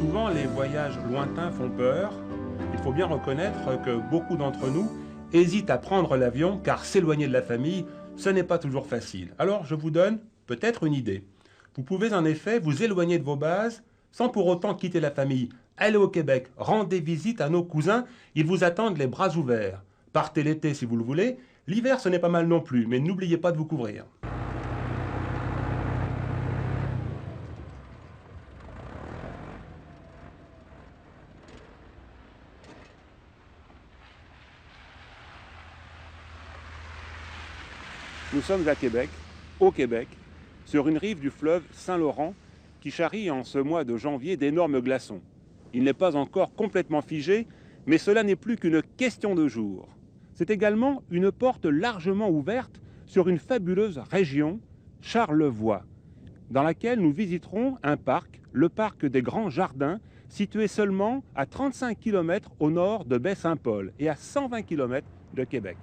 Souvent, les voyages lointains font peur. Il faut bien reconnaître que beaucoup d'entre nous hésitent à prendre l'avion car s'éloigner de la famille, ce n'est pas toujours facile. Alors, je vous donne peut-être une idée. Vous pouvez en effet vous éloigner de vos bases sans pour autant quitter la famille. Allez au Québec, rendez visite à nos cousins, ils vous attendent les bras ouverts. Partez l'été si vous le voulez, l'hiver ce n'est pas mal non plus, mais n'oubliez pas de vous couvrir. Nous sommes à Québec, au Québec, sur une rive du fleuve Saint-Laurent qui charrie en ce mois de janvier d'énormes glaçons. Il n'est pas encore complètement figé, mais cela n'est plus qu'une question de jours. C'est également une porte largement ouverte sur une fabuleuse région, Charlevoix, dans laquelle nous visiterons un parc, le parc des Grands Jardins, situé seulement à 35 km au nord de Baie-Saint-Paul et à 120 km de Québec.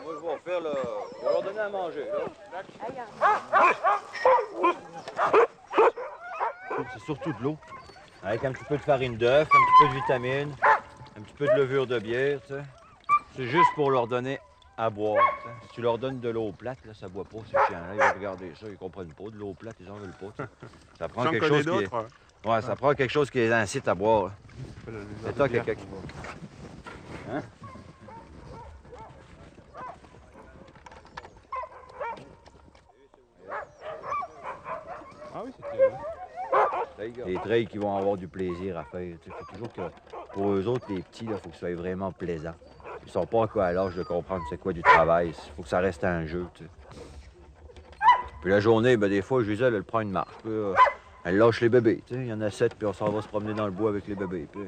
Moi, je vais faire le... Je vais leur donner à manger, là. C'est surtout de l'eau. Avec un petit peu de farine d'œuf, un petit peu de vitamines, un petit peu de levure de bière, tu sais. C'est juste pour leur donner à boire, tu sais. Si tu leur donnes de l'eau plate, là, ça boit pas, ces chiens-là. Ils vont regarder ça, ils comprennent pas. De l'eau plate, ils en veulent pas, tu sais. Ça prend quelque chose qui est... Ouais, ça prend quelque chose qui les incite à boire. C'est toi, quelqu'un qui va... Hein? Ah oui, c'est très bien. Les trails qui vont avoir du plaisir à faire. Il faut toujours que, pour eux autres, les petits, il faut que ce soit vraiment plaisant. Ils sont pas encore à l'âge de comprendre c'est quoi du travail. Il faut que ça reste un jeu. T'sais. Puis la journée, ben, des fois, Gisèle, elle prend une marche. Puis, elle lâche les bébés. T'sais. Il y en a 7, puis on s'en va se promener dans le bois avec les bébés. Puis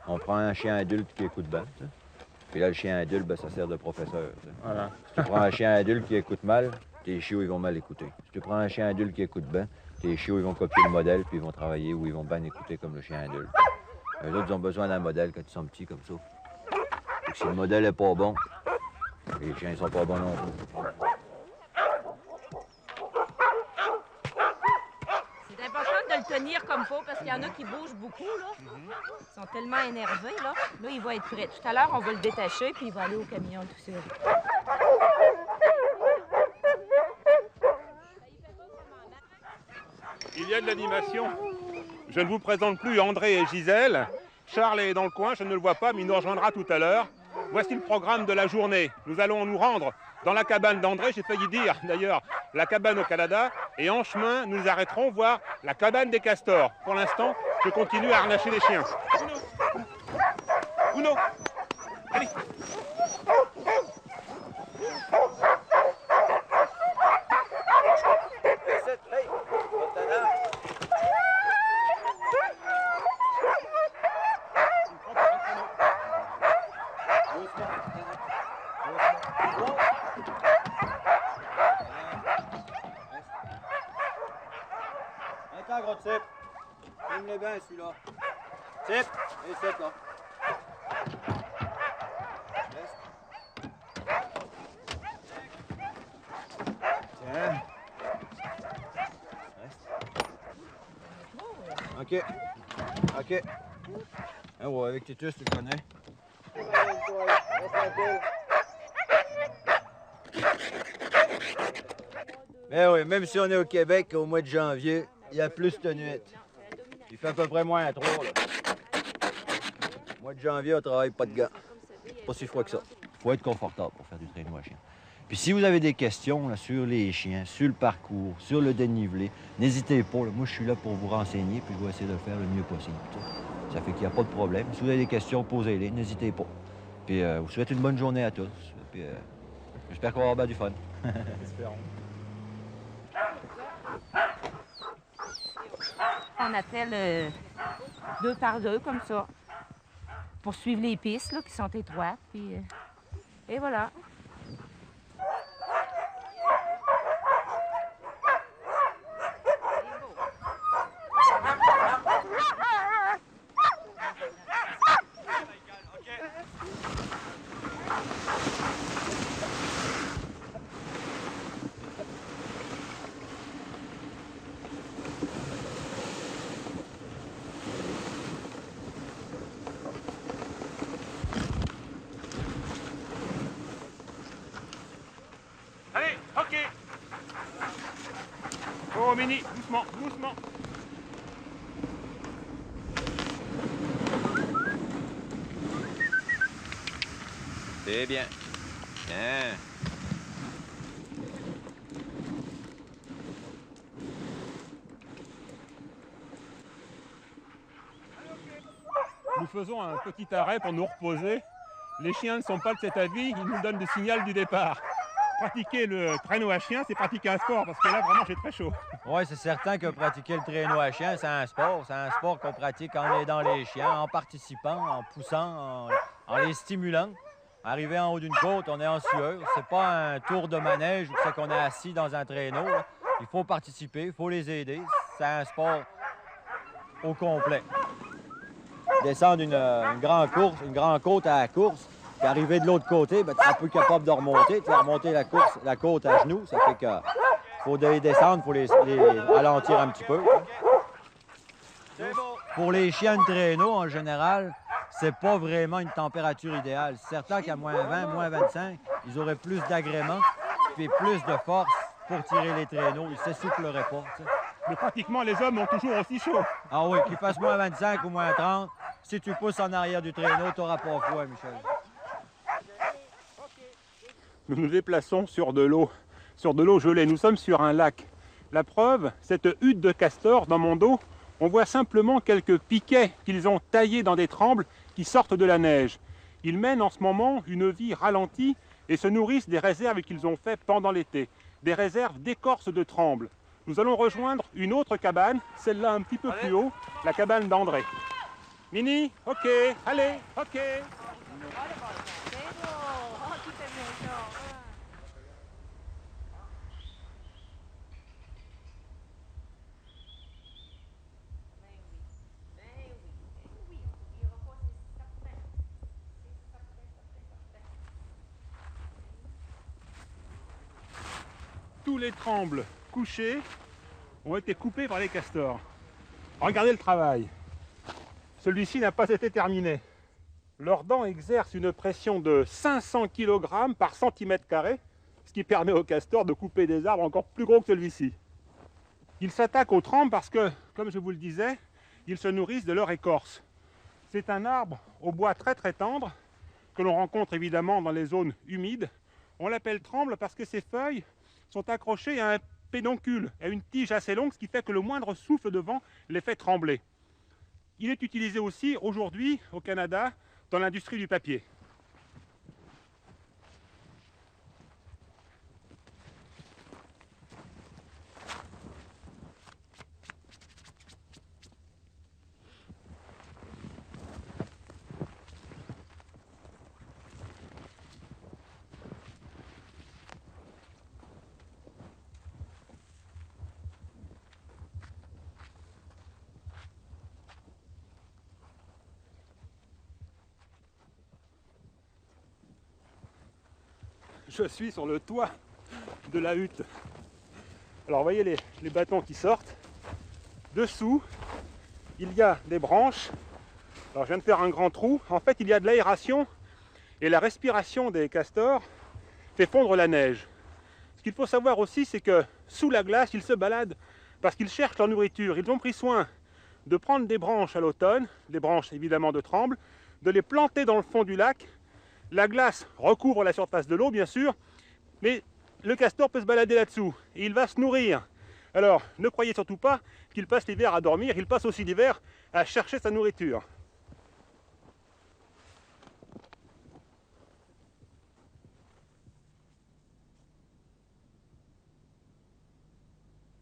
on prend un chien adulte qui écoute bien. T'sais. Puis là, le chien adulte, ben, ça sert de professeur. Voilà. Si tu prends un chien adulte qui écoute mal, tes chiots, ils vont mal écouter. Si tu prends un chien adulte qui écoute bien, tes chiots, ils vont copier le modèle, puis ils vont travailler ou ils vont bien écouter comme le chien adulte. Eux autres, ils ont besoin d'un modèle quand ils sont petits comme ça. Et si le modèle n'est pas bon, les chiens ne sont pas bons non plus. C'est important de le tenir comme il faut parce qu'il y en a qui bougent beaucoup, là. Ils sont tellement énervés, là. Là, il va être prêt. Tout à l'heure, on va le détacher, puis il va aller au camion tout seul. Il y a de l'animation. Je ne vous présente plus André et Gisèle. Charles est dans le coin, je ne le vois pas, mais il nous rejoindra tout à l'heure. Voici le programme de la journée. Nous allons nous rendre dans la cabane d'André, j'ai failli dire d'ailleurs la cabane au Canada, et en chemin, nous nous arrêterons voir la cabane des castors. Pour l'instant, je continue à harnacher les chiens. Uno, allez. Attends, gros type. Filme-le bien, celui-là. Type, et c'est là. Tiens. OK. OK. Ah ouais, avec Titus, tu le connais. Mais oui, même si on est au Québec, au mois de janvier, il y a plus de nuit. Il fait à peu près moins à 3. Là. Au mois de janvier, on travaille pas de gants. Pas si froid que ça. Il faut être confortable pour faire du traîneau à chien. Puis si vous avez des questions là, sur les chiens, sur le parcours, sur le dénivelé, n'hésitez pas. Là. Moi, je suis là pour vous renseigner, puis je vais essayer de le faire le mieux possible. Ça fait qu'il n'y a pas de problème. Si vous avez des questions, posez-les, n'hésitez pas. Puis je vous souhaite une bonne journée à tous. Puis j'espère qu'on va avoir bien du fun. Espérons. On attelle 2 par 2 comme ça pour suivre les pistes là, qui sont étroites. Puis, et voilà. Oh, Mini, doucement, doucement. C'est bien. Hein? Nous faisons un petit arrêt pour nous reposer. Les chiens ne sont pas de cet avis, ils nous donnent le signal du départ. Pratiquer le traîneau à chien, c'est pratiquer un sport, parce que là, vraiment, j'ai très chaud. Oui, c'est certain que pratiquer le traîneau à chien, c'est un sport. C'est un sport qu'on pratique en aidant les chiens, en participant, en poussant, en les stimulant. Arrivé en haut d'une côte, on est en sueur. C'est pas un tour de manège où c'est qu'on est assis dans un traîneau, là. Il faut participer, il faut les aider. C'est un sport au complet. Descendre une grande course, une grande côte à la course, puis arriver de l'autre côté, ben, tu seras plus capable de remonter. Tu vas remonter la côte à genoux. Ça fait que faut les descendre, il faut les ralentir un petit peu. Pour les chiens de traîneau, en général, c'est pas vraiment une température idéale. C'est certain qu'à moins 20, moins 25, ils auraient plus d'agrément et plus de force pour tirer les traîneaux. Ils s'essouffleraient pas. T'sais. Mais pratiquement, les hommes ont toujours aussi chaud. Ah oui, qu'il fasse moins 25 ou moins 30, si tu pousses en arrière du traîneau, tu n'auras pas froid, Michel. Nous nous déplaçons sur de l'eau gelée. Nous sommes sur un lac. La preuve, cette hutte de castor dans mon dos, on voit simplement quelques piquets qu'ils ont taillés dans des trembles qui sortent de la neige. Ils mènent en ce moment une vie ralentie et se nourrissent des réserves qu'ils ont faites pendant l'été, des réserves d'écorce de tremble. Nous allons rejoindre une autre cabane, celle-là un petit peu plus haut, la cabane d'André. Mini, ok, allez, ok. Tous les trembles couchés ont été coupés par les castors. Regardez le travail. Celui-ci n'a pas été terminé. Leurs dents exercent une pression de 500 kg par centimètre carré, ce qui permet aux castors de couper des arbres encore plus gros que celui-ci. Ils s'attaquent aux trembles parce que, comme je vous le disais, ils se nourrissent de leur écorce. C'est un arbre au bois très très tendre, que l'on rencontre évidemment dans les zones humides. On l'appelle tremble parce que ses feuilles sont accrochées à un pédoncule, à une tige assez longue, ce qui fait que le moindre souffle de vent les fait trembler. Il est utilisé aussi aujourd'hui au Canada dans l'industrie du papier. Je suis sur le toit de la hutte. Alors vous voyez les bâtons qui sortent. Dessous, il y a des branches. Alors je viens de faire un grand trou. En fait, il y a de l'aération et la respiration des castors fait fondre la neige. Ce qu'il faut savoir aussi, c'est que sous la glace, ils se baladent parce qu'ils cherchent leur nourriture. Ils ont pris soin de prendre des branches à l'automne, des branches évidemment de tremble, de les planter dans le fond du lac. La glace recouvre la surface de l'eau, bien sûr, mais le castor peut se balader là-dessous et il va se nourrir. Alors, ne croyez surtout pas qu'il passe l'hiver à dormir, il passe aussi l'hiver à chercher sa nourriture.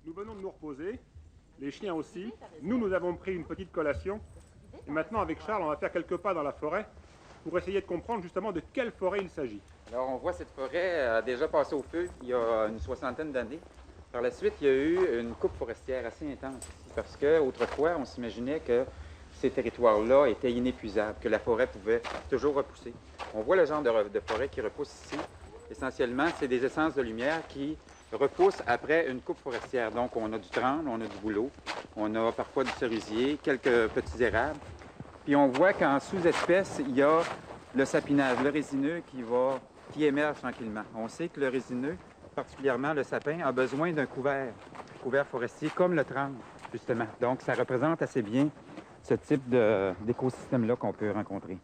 Nous venons de nous reposer, les chiens aussi. Nous avons pris une petite collation. Et maintenant, avec Charles, on va faire quelques pas dans la forêt pour essayer de comprendre justement de quelle forêt il s'agit. Alors, on voit cette forêt a déjà passé au feu il y a une soixantaine d'années. Par la suite, il y a eu une coupe forestière assez intense ici, parce qu'autrefois, on s'imaginait que ces territoires-là étaient inépuisables, que la forêt pouvait toujours repousser. On voit le genre de forêt qui repousse ici. Essentiellement, c'est des essences de lumière qui repoussent après une coupe forestière. Donc, on a du tremble, on a du bouleau, on a parfois du cerisier, quelques petits érables. Puis on voit qu'en sous-espèce, il y a le sapinage, le résineux qui émerge tranquillement. On sait que le résineux, particulièrement le sapin, a besoin d'un couvert couverts forestiers comme le tremble, justement. Donc, ça représente assez bien ce type d'écosystème-là qu'on peut rencontrer.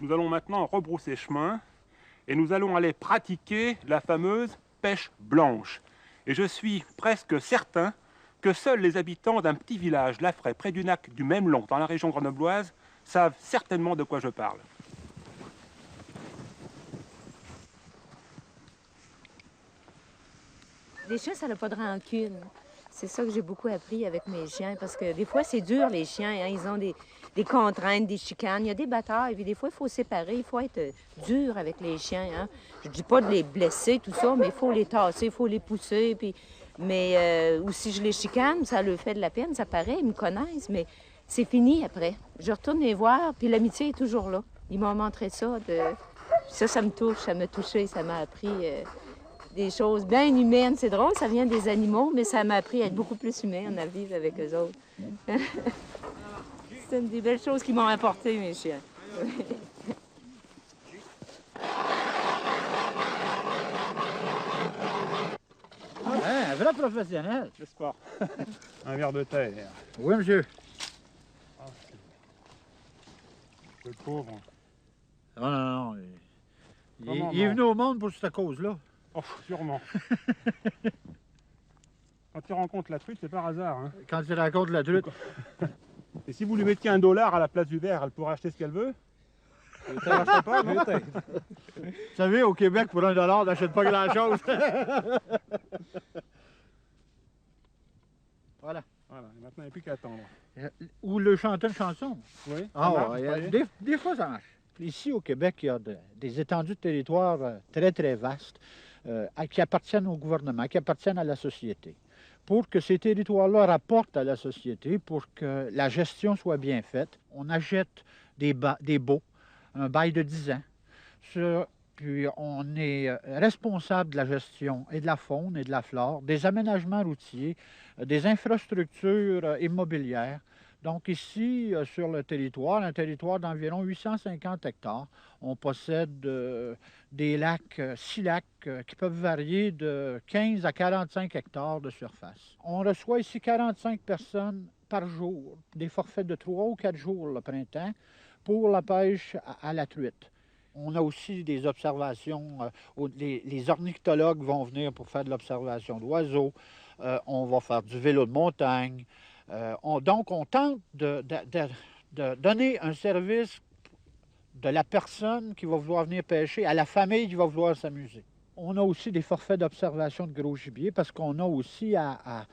Nous allons maintenant rebrousser chemin et nous allons aller pratiquer la fameuse pêche blanche. Et je suis presque certain que seuls les habitants d'un petit village, Lafray, près du lac du Mêmelon, dans la région grenobloise, savent certainement de quoi je parle. Les chiens, ça n'a pas de rancune. C'est ça que j'ai beaucoup appris avec mes chiens, parce que des fois, c'est dur, les chiens. Hein? Ils ont des contraintes, des chicanes. Il y a des batailles, puis des fois, il faut séparer. Il faut être dur avec les chiens. Hein? Je dis pas de les blesser, tout ça, mais il faut les tasser, il faut les pousser. Puis... Mais ou si je les chicane, ça leur fait de la peine, ça paraît, ils me connaissent, mais c'est fini après. Je retourne les voir, puis l'amitié est toujours là. Ils m'ont montré ça. Ça me touche, ça m'a touché, ça m'a appris... des choses bien humaines. C'est drôle, ça vient des animaux, mais ça m'a appris à être beaucoup plus humaine, à vivre avec eux autres. C'est une des belles choses qui m'ont apporté, mes chiens. Un vrai professionnel. N'est-ce pas? Un verre de terre. Oui, monsieur. Le pauvre. Non, non, non. Comment Il est non? venu au monde pour cette cause-là. Oh, sûrement. Quand il rencontre la truite, c'est par hasard. Hein. Quand il raconte la truite. Et si vous lui mettiez $1 à la place du verre, elle pourrait acheter ce qu'elle veut? Ça marcherait pas, non? Vous savez, au Québec, pour $1, on n'achète pas grand-chose. Voilà. Voilà, maintenant il n'y a plus qu'à attendre. Ou le chanter une chanson. Oui, ça Ah, marche, ouais, vous croyez? des fois, ça marche. Ici, au Québec, il y a des étendues de territoire très, très vastes qui appartiennent au gouvernement, qui appartiennent à la société. Pour que ces territoires-là rapportent à la société, pour que la gestion soit bien faite, on achète des baux, un bail de 10 ans. Puis on est responsable de la gestion et de la faune et de la flore, des aménagements routiers, des infrastructures immobilières. Donc ici, sur le territoire, un territoire d'environ 850 hectares, on possède des lacs, 6 lacs qui peuvent varier de 15 à 45 hectares de surface. On reçoit ici 45 personnes par jour, des forfaits de 3 ou 4 jours le printemps, pour la pêche à la truite. On a aussi des observations, les ornithologues vont venir pour faire de l'observation d'oiseaux, on va faire du vélo de montagne. Donc, on tente de donner un service de la personne qui va vouloir venir pêcher à la famille qui va vouloir s'amuser. On a aussi des forfaits d'observation de gros gibier parce qu'on a aussi à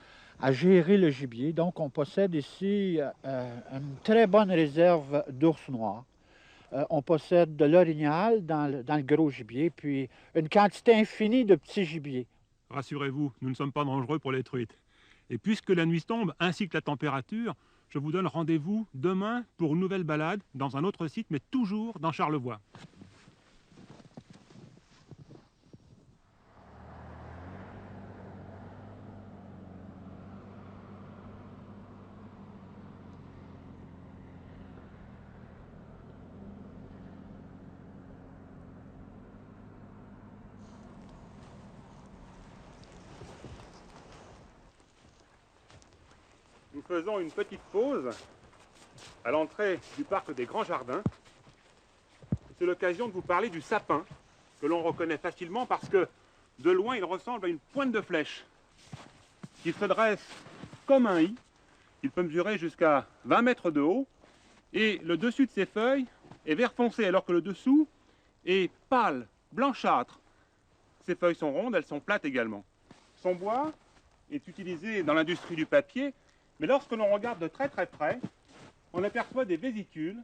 gérer le gibier. Donc, on possède ici une très bonne réserve d'ours noirs. On possède de l'orignal dans le gros gibier, puis une quantité infinie de petits gibiers. Rassurez-vous, nous ne sommes pas dangereux pour les truites. Et puisque la nuit tombe ainsi que la température, je vous donne rendez-vous demain pour une nouvelle balade dans un autre site, mais toujours dans Charlevoix. Nous faisons une petite pause à l'entrée du parc des Grands Jardins. C'est l'occasion de vous parler du sapin, que l'on reconnaît facilement parce que de loin il ressemble à une pointe de flèche. Il se dresse comme un i, il peut mesurer jusqu'à 20 mètres de haut et le dessus de ses feuilles est vert foncé alors que le dessous est pâle, blanchâtre. Ses feuilles sont rondes, elles sont plates également. Son bois est utilisé dans l'industrie du papier. Mais lorsque l'on regarde de très très près, on aperçoit des vésicules.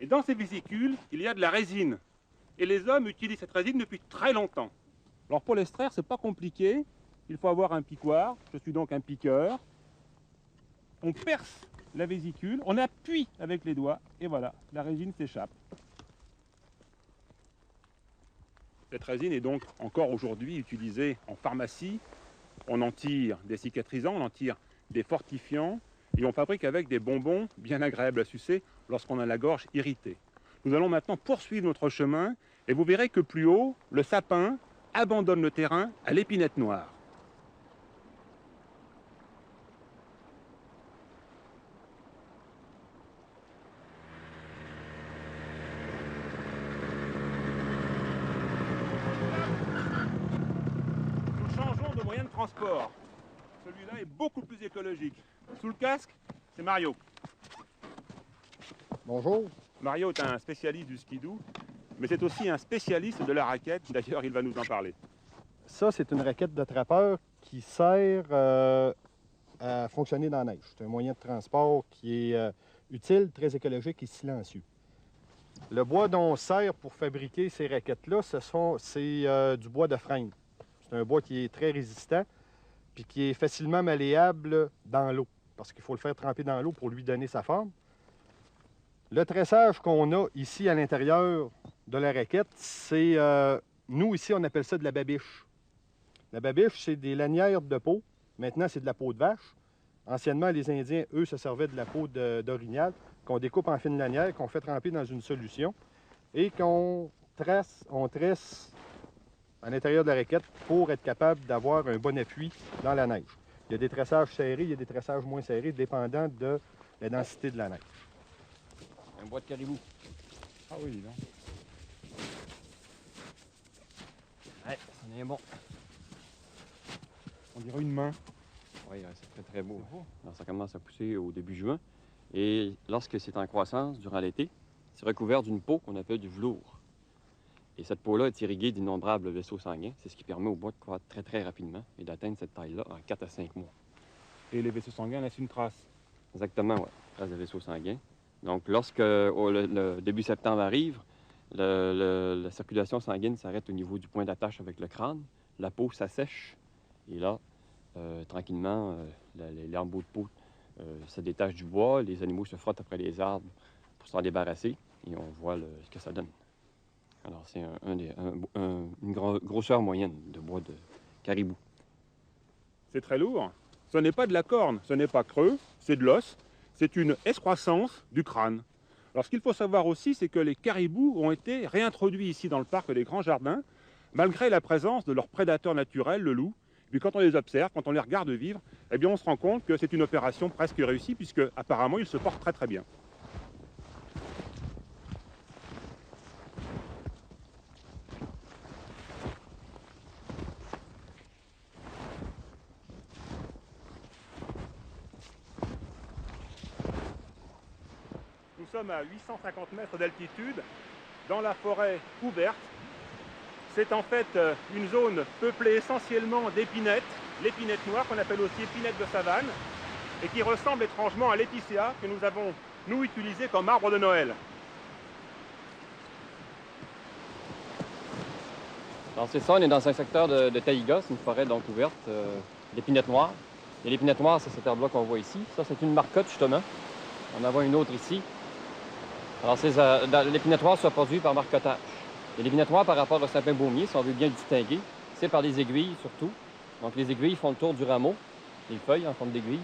Et dans ces vésicules, il y a de la résine. Et les hommes utilisent cette résine depuis très longtemps. Alors pour l'extraire, c'est pas compliqué. Il faut avoir un piquoir. Je suis donc un piqueur. On perce la vésicule, on appuie avec les doigts, et voilà, la résine s'échappe. Cette résine est donc encore aujourd'hui utilisée en pharmacie. On en tire des cicatrisants, on en tire des fortifiants et on fabrique avec des bonbons bien agréables à sucer lorsqu'on a la gorge irritée. Nous allons maintenant poursuivre notre chemin et vous verrez que plus haut, le sapin abandonne le terrain à l'épinette noire. moyen de transport. Celui-là est beaucoup plus écologique. Sous le casque, c'est Mario. Bonjour. Mario est un spécialiste du skidoo, mais c'est aussi un spécialiste de la raquette. D'ailleurs, il va nous en parler. Ça, c'est une raquette de trappeur qui sert à fonctionner dans la neige. C'est un moyen de transport qui est utile, très écologique et silencieux. Le bois dont on sert pour fabriquer ces raquettes-là, c'est du bois de frêne. C'est un bois qui est très résistant puis qui est facilement malléable dans l'eau, parce qu'il faut le faire tremper dans l'eau pour lui donner sa forme. Le tressage qu'on a ici à l'intérieur de la raquette, c'est... nous, ici, on appelle ça de la babiche. La babiche, c'est des lanières de peau. Maintenant, c'est de la peau de vache. Anciennement, les Indiens, eux, se servaient de la peau d'orignal qu'on découpe en fines lanières, qu'on fait tremper dans une solution et qu'on tresse à l'intérieur de la raquette pour être capable d'avoir un bon appui dans la neige. Il y a des tressages serrés, il y a des tressages moins serrés, dépendant de la densité de la neige. Un bois de caribou. Ah oui, non. Ouais, on est bon. On dirait une main. Oui, c'est très, très beau. Alors, ça commence à pousser au début juin. Et lorsque c'est en croissance, durant l'été, c'est recouvert d'une peau qu'on appelle du velours. Et cette peau-là est irriguée d'innombrables vaisseaux sanguins. C'est ce qui permet au bois de croître très, très rapidement et d'atteindre cette taille-là en 4 à 5 mois. Et les vaisseaux sanguins laissent une trace. Exactement, oui. Trace de vaisseaux sanguins. Donc, lorsque le début septembre arrive, la circulation sanguine s'arrête au niveau du point d'attache avec le crâne. La peau s'assèche. Et là, tranquillement, les lambeaux de peau se détachent du bois. Les animaux se frottent après les arbres pour s'en débarrasser. Et on voit ce que ça donne. Alors, c'est une grosseur moyenne de bois de caribou. C'est très lourd. Ce n'est pas de la corne, ce n'est pas creux, c'est de l'os. C'est une excroissance du crâne. Alors, ce qu'il faut savoir aussi, c'est que les caribous ont été réintroduits ici dans le parc des Grands Jardins, malgré la présence de leur prédateur naturel, le loup. Et puis quand on les observe, quand on les regarde vivre, eh bien on se rend compte que c'est une opération presque réussie, puisque apparemment ils se portent très très bien. Nous sommes à 850 mètres d'altitude, dans la forêt ouverte. C'est en fait une zone peuplée essentiellement d'épinettes, l'épinette noire qu'on appelle aussi épinette de savane, et qui ressemble étrangement à l'épicéa que nous avons, nous, utilisé comme arbre de Noël. Alors c'est ça, on est dans un secteur de taïga, c'est une forêt donc ouverte, l'épinette noire. Et l'épinette noire, c'est cet arbre-là qu'on voit ici. Ça, c'est une marcotte, justement. On en voit une autre ici. Alors l'épinette noire se produit par marcottage. Et l'épinette noire, par rapport au sapin baumier, si on veut bien le distinguer, c'est par les aiguilles surtout. Donc les aiguilles font le tour du rameau, les feuilles en forme d'aiguilles.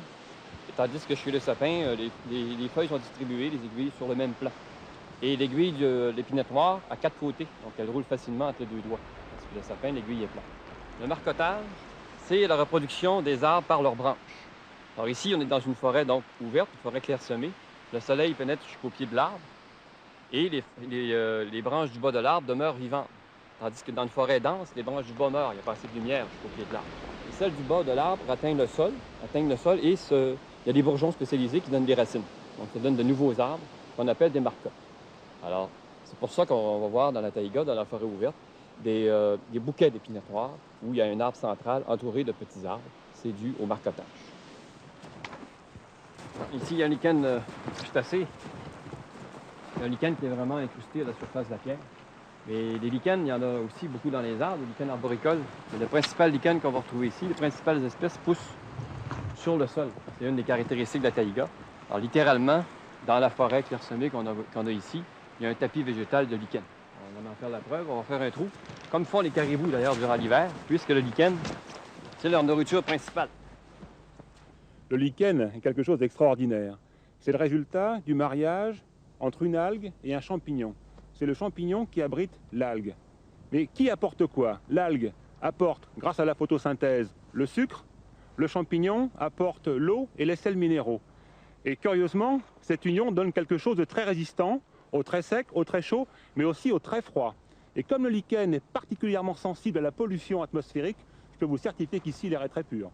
Tandis que chez le sapin, les feuilles sont distribuées, les aiguilles, sur le même plan. Et l'aiguille de l'épinette noire a 4 côtés, donc elle roule facilement entre les 2 doigts. Parce que le sapin, l'aiguille est plate. Le marcottage, c'est la reproduction des arbres par leurs branches. Alors ici, on est dans une forêt donc ouverte, une forêt clairsemée. Le soleil pénètre jusqu'au pied de l'arbre. Et les branches du bas de l'arbre demeurent vivantes. Tandis que dans une forêt dense, les branches du bas meurent, il n'y a pas assez de lumière jusqu'au pied de l'arbre. Et celles du bas de l'arbre atteignent le sol et il y a des bourgeons spécialisés qui donnent des racines. Donc ça donne de nouveaux arbres qu'on appelle des marcottes. Alors, c'est pour ça qu'on va voir dans la taïga, dans la forêt ouverte, des bouquets d'épinettes noires où il y a un arbre central entouré de petits arbres. C'est dû au marcottage. Ici, il y a un lichen crustacé. Un lichen qui est vraiment incrusté à la surface de la pierre. Mais les lichens, il y en a aussi beaucoup dans les arbres, les lichens arboricoles. Mais le principal lichen qu'on va retrouver ici, les principales espèces poussent sur le sol. C'est une des caractéristiques de la taïga. Alors littéralement, dans la forêt clairsemée qu'on a ici, il y a un tapis végétal de lichen. On va en faire la preuve, on va faire un trou, comme font les caribous d'ailleurs durant l'hiver, puisque le lichen, c'est leur nourriture principale. Le lichen est quelque chose d'extraordinaire. C'est le résultat du mariage entre une algue et un champignon. C'est le champignon qui abrite l'algue. Mais qui apporte quoi? L'algue apporte, grâce à la photosynthèse, le sucre. Le champignon apporte l'eau et les sels minéraux. Et curieusement, cette union donne quelque chose de très résistant au très sec, au très chaud, mais aussi au très froid. Et comme le lichen est particulièrement sensible à la pollution atmosphérique, je peux vous certifier qu'ici l'air est très pur.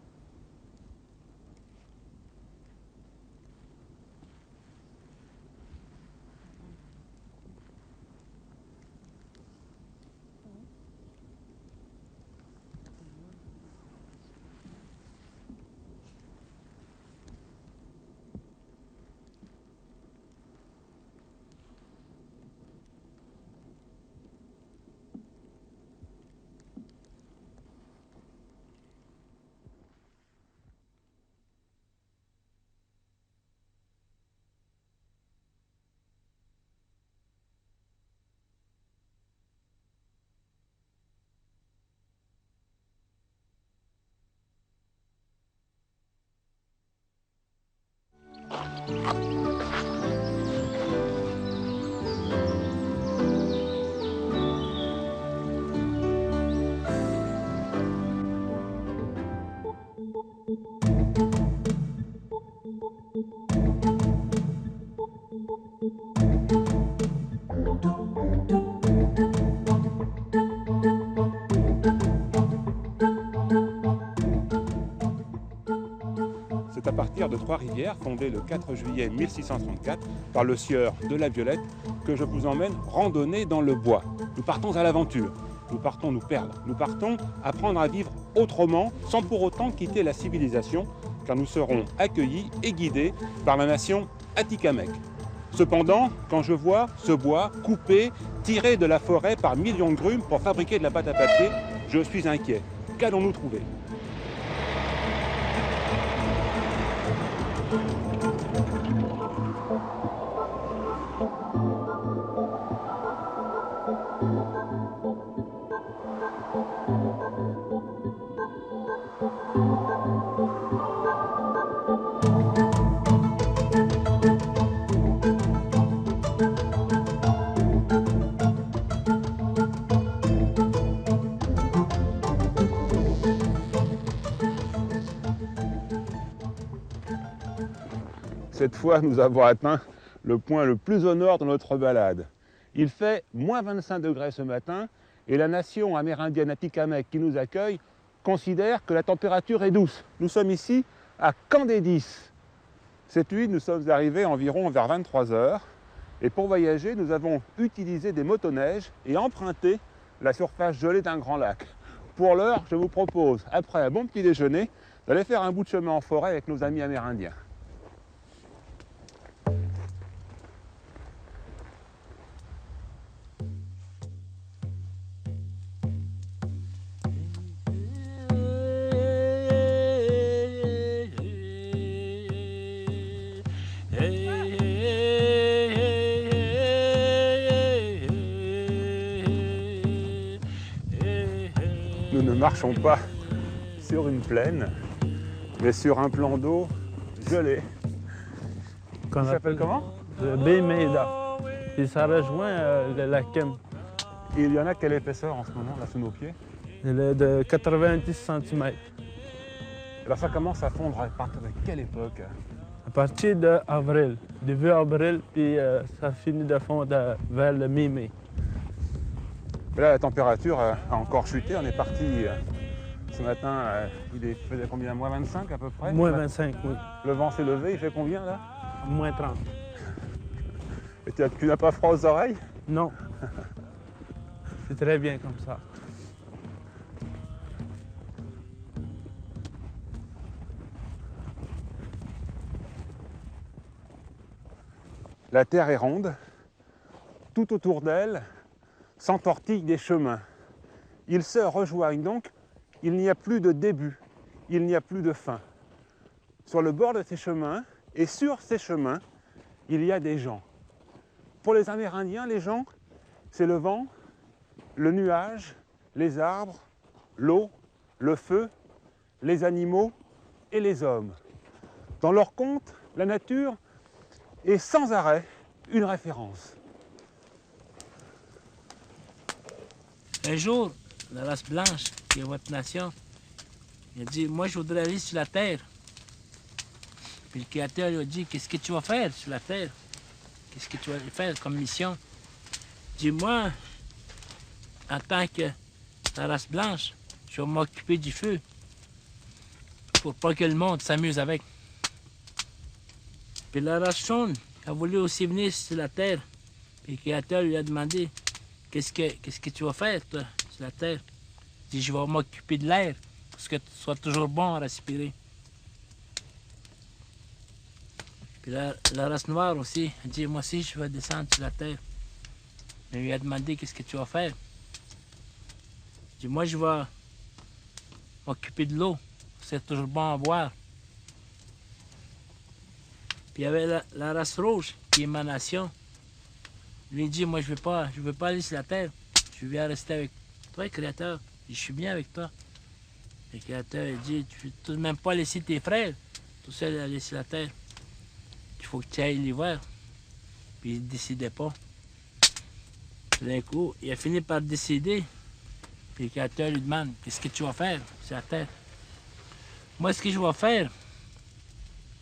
C'est à partir de Trois-Rivières, fondée le 4 juillet 1634 par le sieur de la Violette, que je vous emmène randonner dans le bois. Nous partons à l'aventure, nous partons nous perdre, nous partons apprendre à vivre autrement, sans pour autant quitter la civilisation, car nous serons accueillis et guidés par la nation Atikamekw. Cependant, quand je vois ce bois coupé, tiré de la forêt par millions de grumes pour fabriquer de la pâte à papier, je suis inquiet. Qu'allons-nous trouver ? Cette fois, nous avons atteint le point le plus au nord de notre balade. Il fait moins 25 degrés ce matin et la nation amérindienne Atikamekw qui nous accueille considère que la température est douce. Nous sommes ici à Candédis. Cette nuit, nous sommes arrivés environ vers 23 h et pour voyager, nous avons utilisé des motoneiges et emprunté la surface gelée d'un grand lac. Pour l'heure, je vous propose, après un bon petit déjeuner, d'aller faire un bout de chemin en forêt avec nos amis amérindiens. Nous ne marchons pas sur une plaine, mais sur un plan d'eau gelé. Ça s'appelle comment? Le Béméda. Et ça rejoint le lac Kem. Il y en a quelle épaisseur en ce moment, là, sous nos pieds? Il est de 90 cm. Alors ça commence à fondre à partir de quelle époque? À partir d'avril, début avril, puis ça finit de fondre vers le mi-mai. Là, la température a encore chuté. On est parti ce matin, il faisait combien? Moins 25 à peu près? Moins 25, oui. Le vent s'est levé, il fait combien là? Moins 30. Et tu n'as pas froid aux oreilles? Non. C'est très bien comme ça. La terre est ronde. Tout autour d'elle s'entortillent des chemins. Ils se rejoignent donc. Il n'y a plus de début. Il n'y a plus de fin. Sur le bord de ces chemins et sur ces chemins, il y a des gens. Pour les Amérindiens, les gens, c'est le vent, le nuage, les arbres, l'eau, le feu, les animaux et les hommes. Dans leur conte, la nature est sans arrêt une référence. Un jour, la race blanche, qui est votre nation, il a dit, moi je voudrais aller sur la terre. Puis le créateur lui a dit, qu'est-ce que tu vas faire sur la terre? Qu'est-ce que tu vas faire comme mission? Il dit, moi, en tant que la race blanche, je vais m'occuper du feu pour pas que le monde s'amuse avec. Puis la race jaune a voulu aussi venir sur la terre. Puis le créateur lui a demandé qu'est-ce que tu vas faire, toi, sur la terre? Il dit je vais m'occuper de l'air pour que tu sois toujours bon à respirer. Puis la race noire aussi a dit moi aussi je vais descendre sur la terre. Il lui a demandé qu'est-ce que tu vas faire? Il dit moi je vais m'occuper de l'eau, c'est toujours bon à boire. Puis il y avait la race rouge qui est ma nation. Lui dit moi je veux pas aller sur la terre, je veux bien rester avec toi, Créateur. Je suis bien avec toi. Le Créateur il dit tu veux tout de même pas laisser tes frères tout seul aller sur la terre. Il faut que tu ailles l'hiver. Puis il ne décidait pas. D'un coup, il a fini par décider. Puis le Créateur lui demande qu'est-ce que tu vas faire sur la terre? Moi, ce que je vais faire,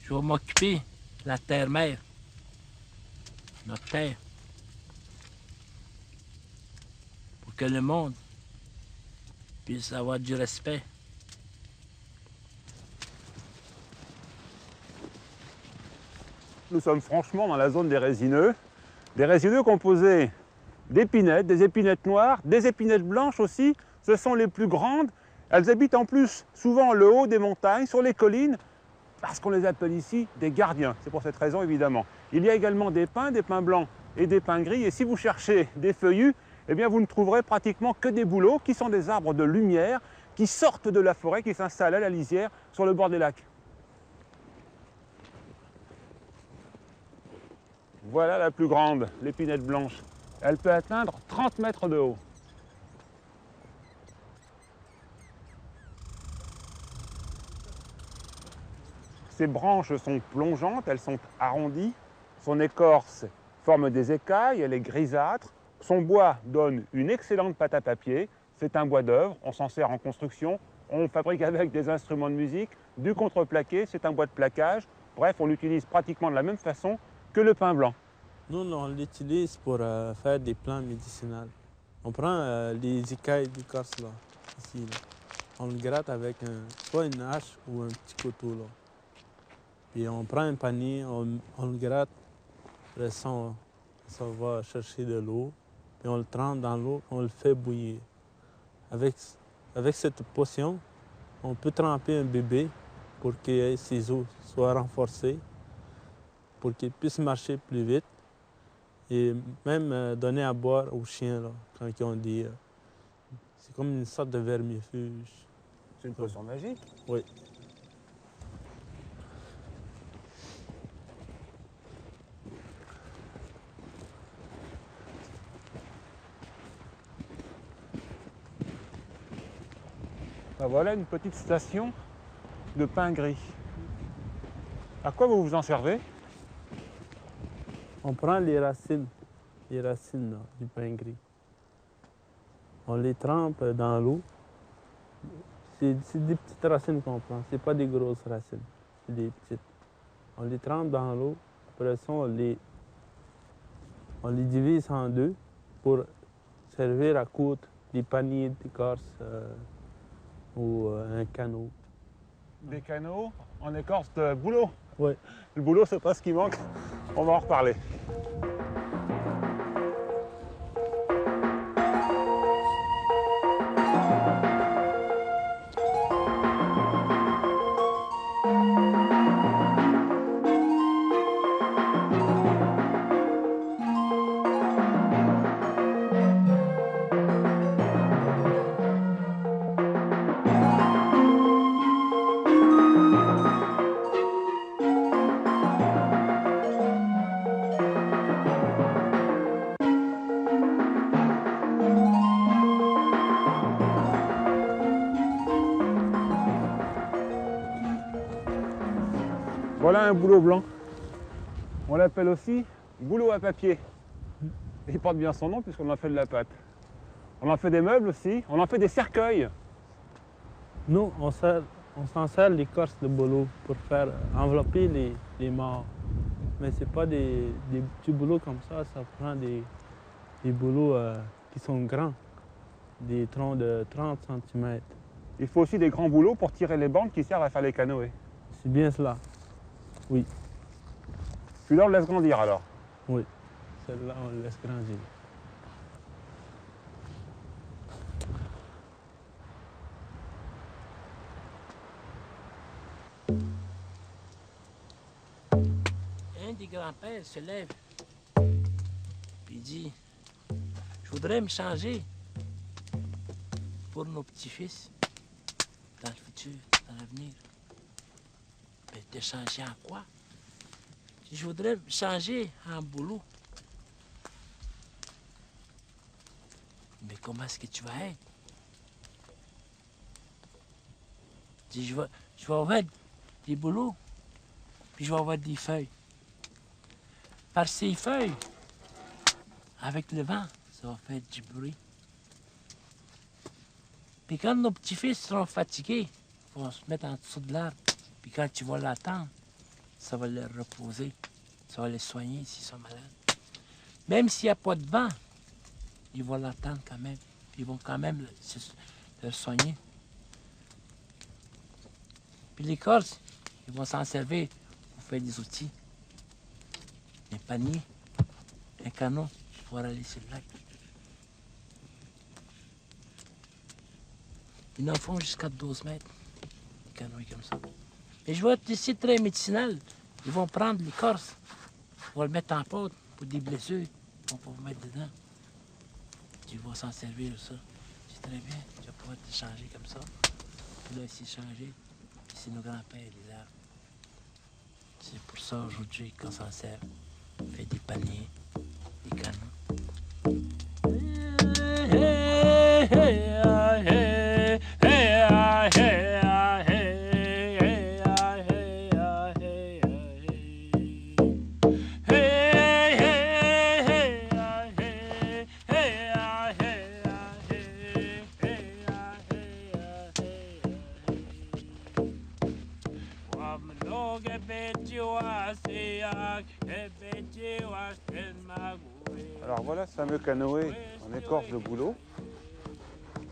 je vais m'occuper de la terre-mère, notre terre, pour que le monde puisse avoir du respect. Nous sommes franchement dans la zone des résineux composés d'épinettes, des épinettes noires, des épinettes blanches aussi. Ce sont les plus grandes. Elles habitent en plus souvent le haut des montagnes, sur les collines, parce qu'on les appelle ici des gardiens. C'est pour cette raison évidemment. Il y a également des pins blancs et des pins gris. Et si vous cherchez des feuillus, eh bien vous ne trouverez pratiquement que des bouleaux, qui sont des arbres de lumière, qui sortent de la forêt, qui s'installent à la lisière sur le bord des lacs. Voilà la plus grande, l'épinette blanche. Elle peut atteindre 30 mètres de haut. Ses branches sont plongeantes, elles sont arrondies. Son écorce forme des écailles, elle est grisâtre. Son bois donne une excellente pâte à papier. C'est un bois d'œuvre, on s'en sert en construction. On fabrique avec des instruments de musique, du contreplaqué, c'est un bois de plaquage. Bref, on l'utilise pratiquement de la même façon que le pin blanc. Nous, on l'utilise pour faire des plantes médicinales. On prend les écailles d'écorce là, ici. Là. On le gratte avec soit une hache ou un petit couteau. Là. Puis on prend un panier, on le gratte, après ça, ça va chercher de l'eau, puis on le trempe dans l'eau, on le fait bouillir. Avec cette potion, on peut tremper un bébé pour que ses os soient renforcés, pour qu'il puisse marcher plus vite. Et même donner à boire aux chiens là, quand ils ont des... c'est comme une sorte de vermifuge. C'est une potion magique? Oui. Ben voilà une petite station de pin gris. À quoi vous vous en servez? On prend les racines là, du pin gris. On les trempe dans l'eau. C'est des petites racines qu'on prend, c'est pas des grosses racines, c'est des petites. On les trempe dans l'eau, après ça on les divise en deux pour servir à coudre des paniers d'écorce ou un canot. Des canots en écorce de bouleau? Oui. Le bouleau, c'est pas ce qui manque. On va en reparler. Voilà un bouleau blanc. On l'appelle aussi bouleau à papier. Il porte bien son nom puisqu'on en fait de la pâte. On en fait des meubles aussi, on en fait des cercueils. Nous, on s'en sert l'écorce de bouleau pour faire envelopper les morts. Mais c'est pas des petits bouleaux comme ça prend des bouleaux qui sont grands, des troncs de 30 cm. Il faut aussi des grands boulots pour tirer les bandes qui servent à faire les canoës. C'est bien cela. Oui, Celui-là, on le laisse grandir alors. oui. Celle-là, on le laisse grandir. Un des grands-pères se lève, puis il dit, je voudrais me changer pour nos petits-fils, dans le futur, dans l'avenir. Mais te changer en quoi? Je voudrais me changer en boulot. Mais comment est-ce que tu vas être? Je dis, je vais avoir des boulots, puis je vais avoir des feuilles. Par ces feuilles, avec le vent, ça va faire du bruit. Puis quand nos petits-fils seront fatigués, ils vont se mettre en dessous de l'arbre. Puis quand tu vas l'attendre, ça va les reposer. Ça va les soigner s'ils sont malades. Même s'il n'y a pas de vent, ils vont l'attendre quand même. Puis ils vont quand même le soigner. Puis l'écorce, ils vont s'en servir pour faire des outils. Un panier, un canot pour aller sur le lac. Ils en font jusqu'à 12 mètres, des canoës comme ça. Et je vois que ici très médicinal. Ils vont prendre l'écorce, ils vont le mettre en poudre pour des blessures, ils vont pouvoir mettre dedans. Tu vas s'en servir de ça. C'est très bien, tu vas pouvoir te changer comme ça. Puis là, ici, changer. Puis c'est nos grands-pères, les arbres. C'est pour ça aujourd'hui qu'on s'en sert. On fait des paniers, des canons. Alors voilà ce fameux canoë en écorce de bouleau.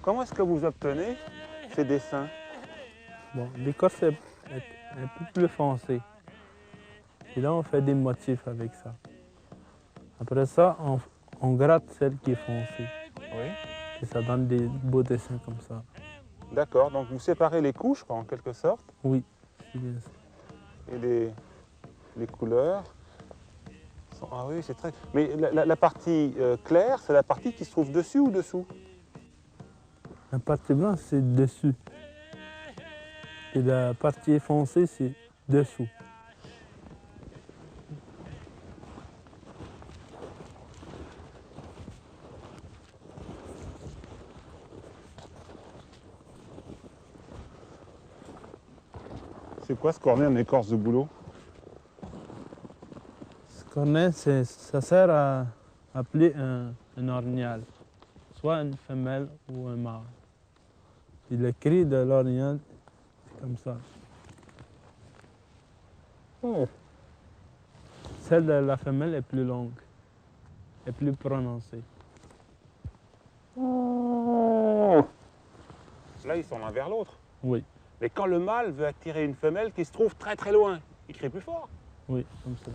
Comment est-ce que vous obtenez ces dessins? Bon, l'écorce est un peu plus foncée. Et là, on fait des motifs avec ça. Après ça, on gratte celle qui est foncée. Oui. Et ça donne des beaux dessins comme ça. D'accord, donc vous séparez les couches quoi, en quelque sorte, Oui, c'est bien ça. et les couleurs. Ah oui, c'est très... Mais la partie claire, c'est la partie qui se trouve dessus ou dessous? La partie blanche, c'est dessus. Et la partie foncée, c'est dessous. C'est quoi ce cornet en écorce de bouleau? Ce cornet, ça sert à appeler un orignal, soit une femelle ou un mâle. Et le cri de l'orignal, c'est comme ça. Oh. Celle de la femelle est plus longue, est plus prononcée. Oh. Là, ils sont l'un vers l'autre. Oui, Mais quand le mâle veut attirer une femelle qui se trouve très très loin, il crie plus fort. oui, comme ça.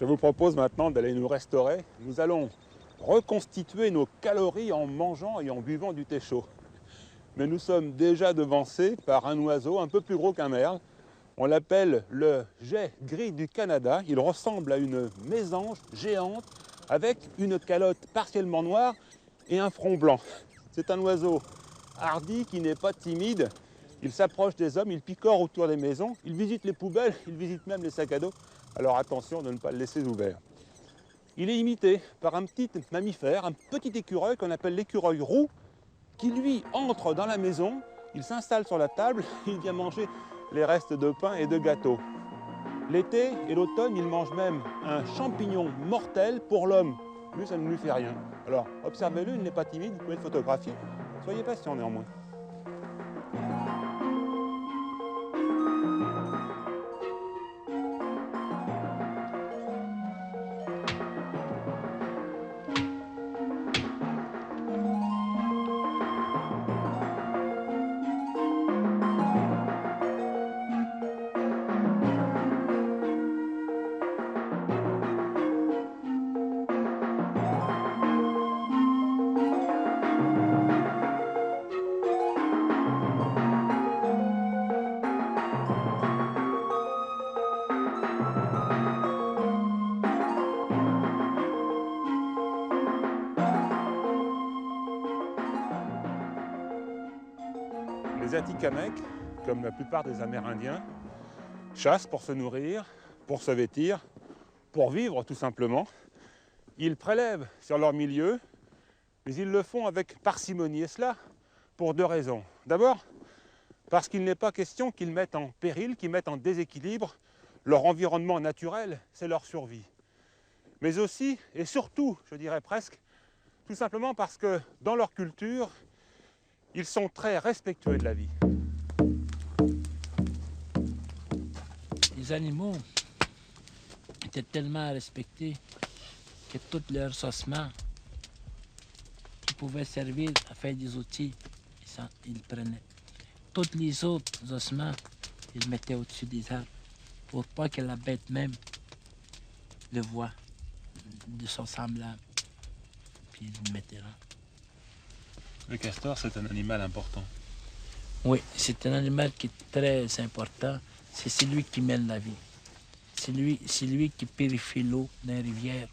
Je vous propose maintenant d'aller nous restaurer. Nous allons reconstituer nos calories en mangeant et en buvant du thé chaud. Mais nous sommes déjà devancés par un oiseau un peu plus gros qu'un merle. On l'appelle le jet gris du Canada. Il ressemble à une mésange géante avec une calotte partiellement noire et un front blanc. C'est un oiseau hardi qui n'est pas timide. Il s'approche des hommes, il picore autour des maisons, il visite les poubelles, il visite même les sacs à dos. Alors attention de ne pas le laisser ouvert. Il est imité par un petit mammifère, un petit écureuil qu'on appelle l'écureuil roux, qui lui entre dans la maison, il s'installe sur la table, il vient manger les restes de pain et de gâteau. L'été et l'automne, il mange même un champignon mortel pour l'homme. Lui, ça ne lui fait rien. Alors, observez-le, il n'est pas timide, vous pouvez le photographier. Soyez patient néanmoins. Les Atikamekw, comme la plupart des Amérindiens, chassent pour se nourrir, pour se vêtir, pour vivre tout simplement. Ils prélèvent sur leur milieu, mais ils le font avec parcimonie, et cela pour deux raisons. D'abord, parce qu'il n'est pas question qu'ils mettent en péril, qu'ils mettent en déséquilibre leur environnement naturel, c'est leur survie. Mais aussi, et surtout, je dirais presque, tout simplement parce que dans leur culture, ils sont très respectueux de la vie. Les animaux étaient tellement respectés que tous leurs ossements qui pouvaient servir à faire des outils, ils prenaient. Tous les autres ossements, ils mettaient au-dessus des arbres pour pas que la bête même le voie de son semblable. Puis ils le mettaient là. Le castor, c'est un animal important. Oui, c'est un animal qui est très important. C'est celui qui mène la vie. C'est lui qui purifie l'eau dans les rivières.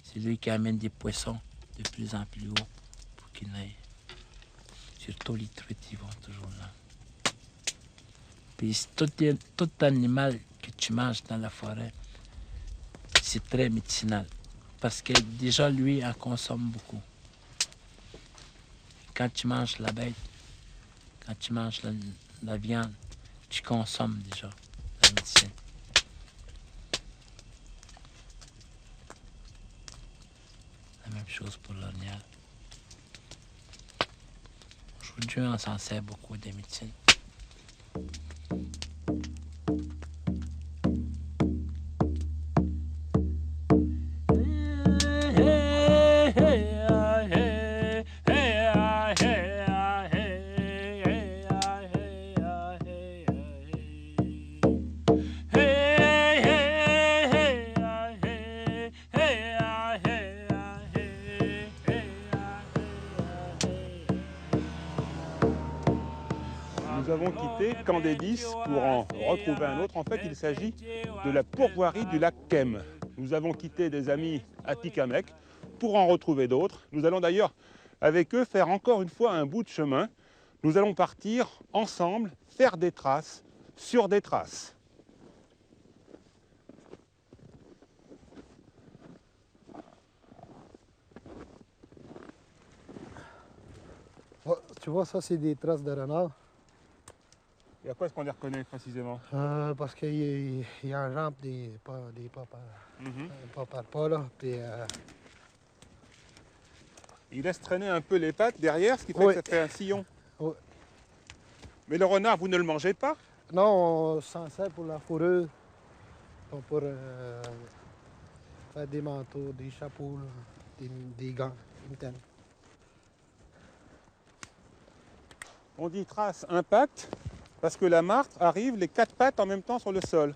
C'est lui qui amène des poissons de plus en plus haut pour qu'ils n'aillent. Surtout les truites, ils vont toujours là. Puis tout animal que tu manges dans la forêt, c'est très médicinal. Parce que déjà, lui, en consomme beaucoup. Quand tu manges la bête, quand tu manges la viande, tu consommes déjà la médecine. La même chose pour l'orignal. Aujourd'hui, on s'en sert beaucoup des médecines. Nous avons quitté Camp des 10 pour en retrouver un autre. En fait, il s'agit de la pourvoirie du lac Kem. Nous avons quitté des amis Atikamekw pour en retrouver d'autres. Nous allons d'ailleurs, avec eux, faire encore une fois un bout de chemin. Nous allons partir ensemble, faire des traces sur des traces. Oh, tu vois, ça, c'est des traces de renard. Et à quoi est-ce qu'on les reconnaît précisément? Parce qu'il enjambe des pas par pas, là. Puis, Il laisse traîner un peu les pattes derrière, ce qui fait Oui. que ça fait un sillon. Oui. Mais le renard, vous ne le mangez pas? non, on s'en sert pour la fourrure, pour faire des manteaux, des chapeaux, là, des gants, des mitaines. On dit trace impact parce que la martre arrive les quatre pattes en même temps sur le sol.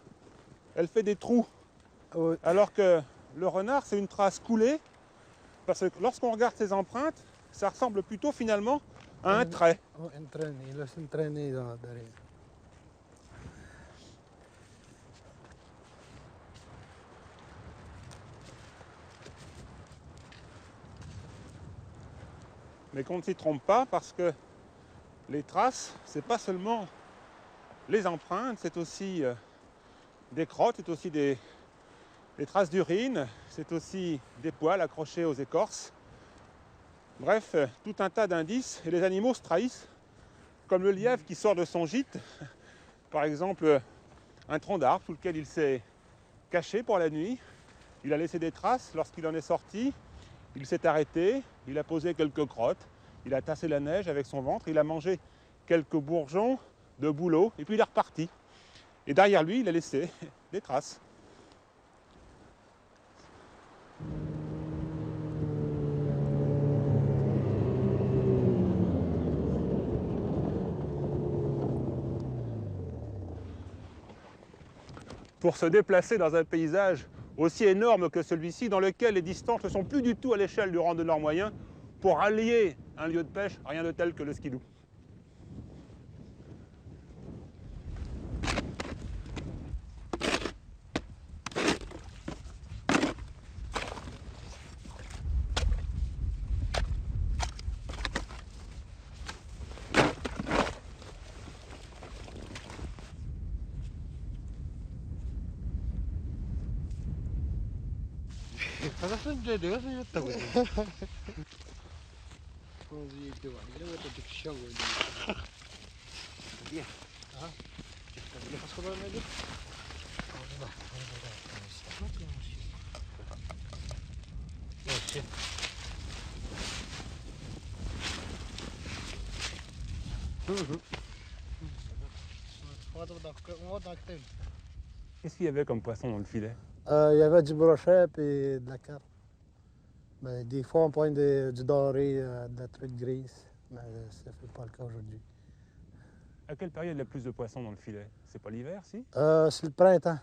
Elle fait des trous. Oui. Alors que le renard, c'est une trace coulée parce que lorsqu'on regarde ses empreintes, ça ressemble plutôt finalement à un trait. Oui, une traînée, il laisse une traînée derrière. Mais qu'on ne s'y trompe pas parce que les traces, c'est pas seulement les empreintes, c'est aussi des crottes, c'est aussi des traces d'urine, c'est aussi des poils accrochés aux écorces. Bref, tout un tas d'indices et les animaux se trahissent, comme le lièvre qui sort de son gîte, par exemple un tronc d'arbre sous lequel il s'est caché pour la nuit, il a laissé des traces, lorsqu'il en est sorti, il s'est arrêté, il a posé quelques crottes, il a tassé la neige avec son ventre, il a mangé quelques bourgeons de bouleau et puis il est reparti. Et derrière lui, il a laissé des traces. Pour se déplacer dans un paysage aussi énorme que celui-ci, dans lequel les distances ne sont plus du tout à l'échelle du rang de leurs moyens, pour allier un lieu de pêche, rien de tel que le skidoo. Qu'est-ce qu'il y avait comme poisson dans le filet? Il y avait du brochet et de la carpe. Ben, des fois, on pointe du doré, de la truite grise, mais ça ne fait pas le cas aujourd'hui. À quelle période il y a plus de poissons dans le filet? C'est pas l'hiver, si? C'est le printemps.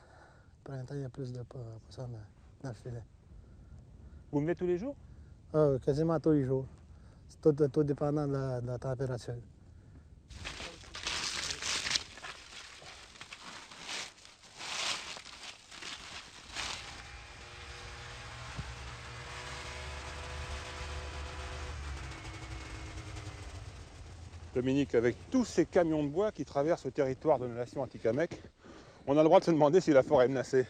Le printemps, il y a plus de poissons dans le filet. Vous venez tous les jours? Quasiment tous les jours. C'est tout dépendant de la température. Dominique, avec tous ces camions de bois qui traversent le territoire de la nation Atikamekw, on a le droit de se demander si la forêt est menacée.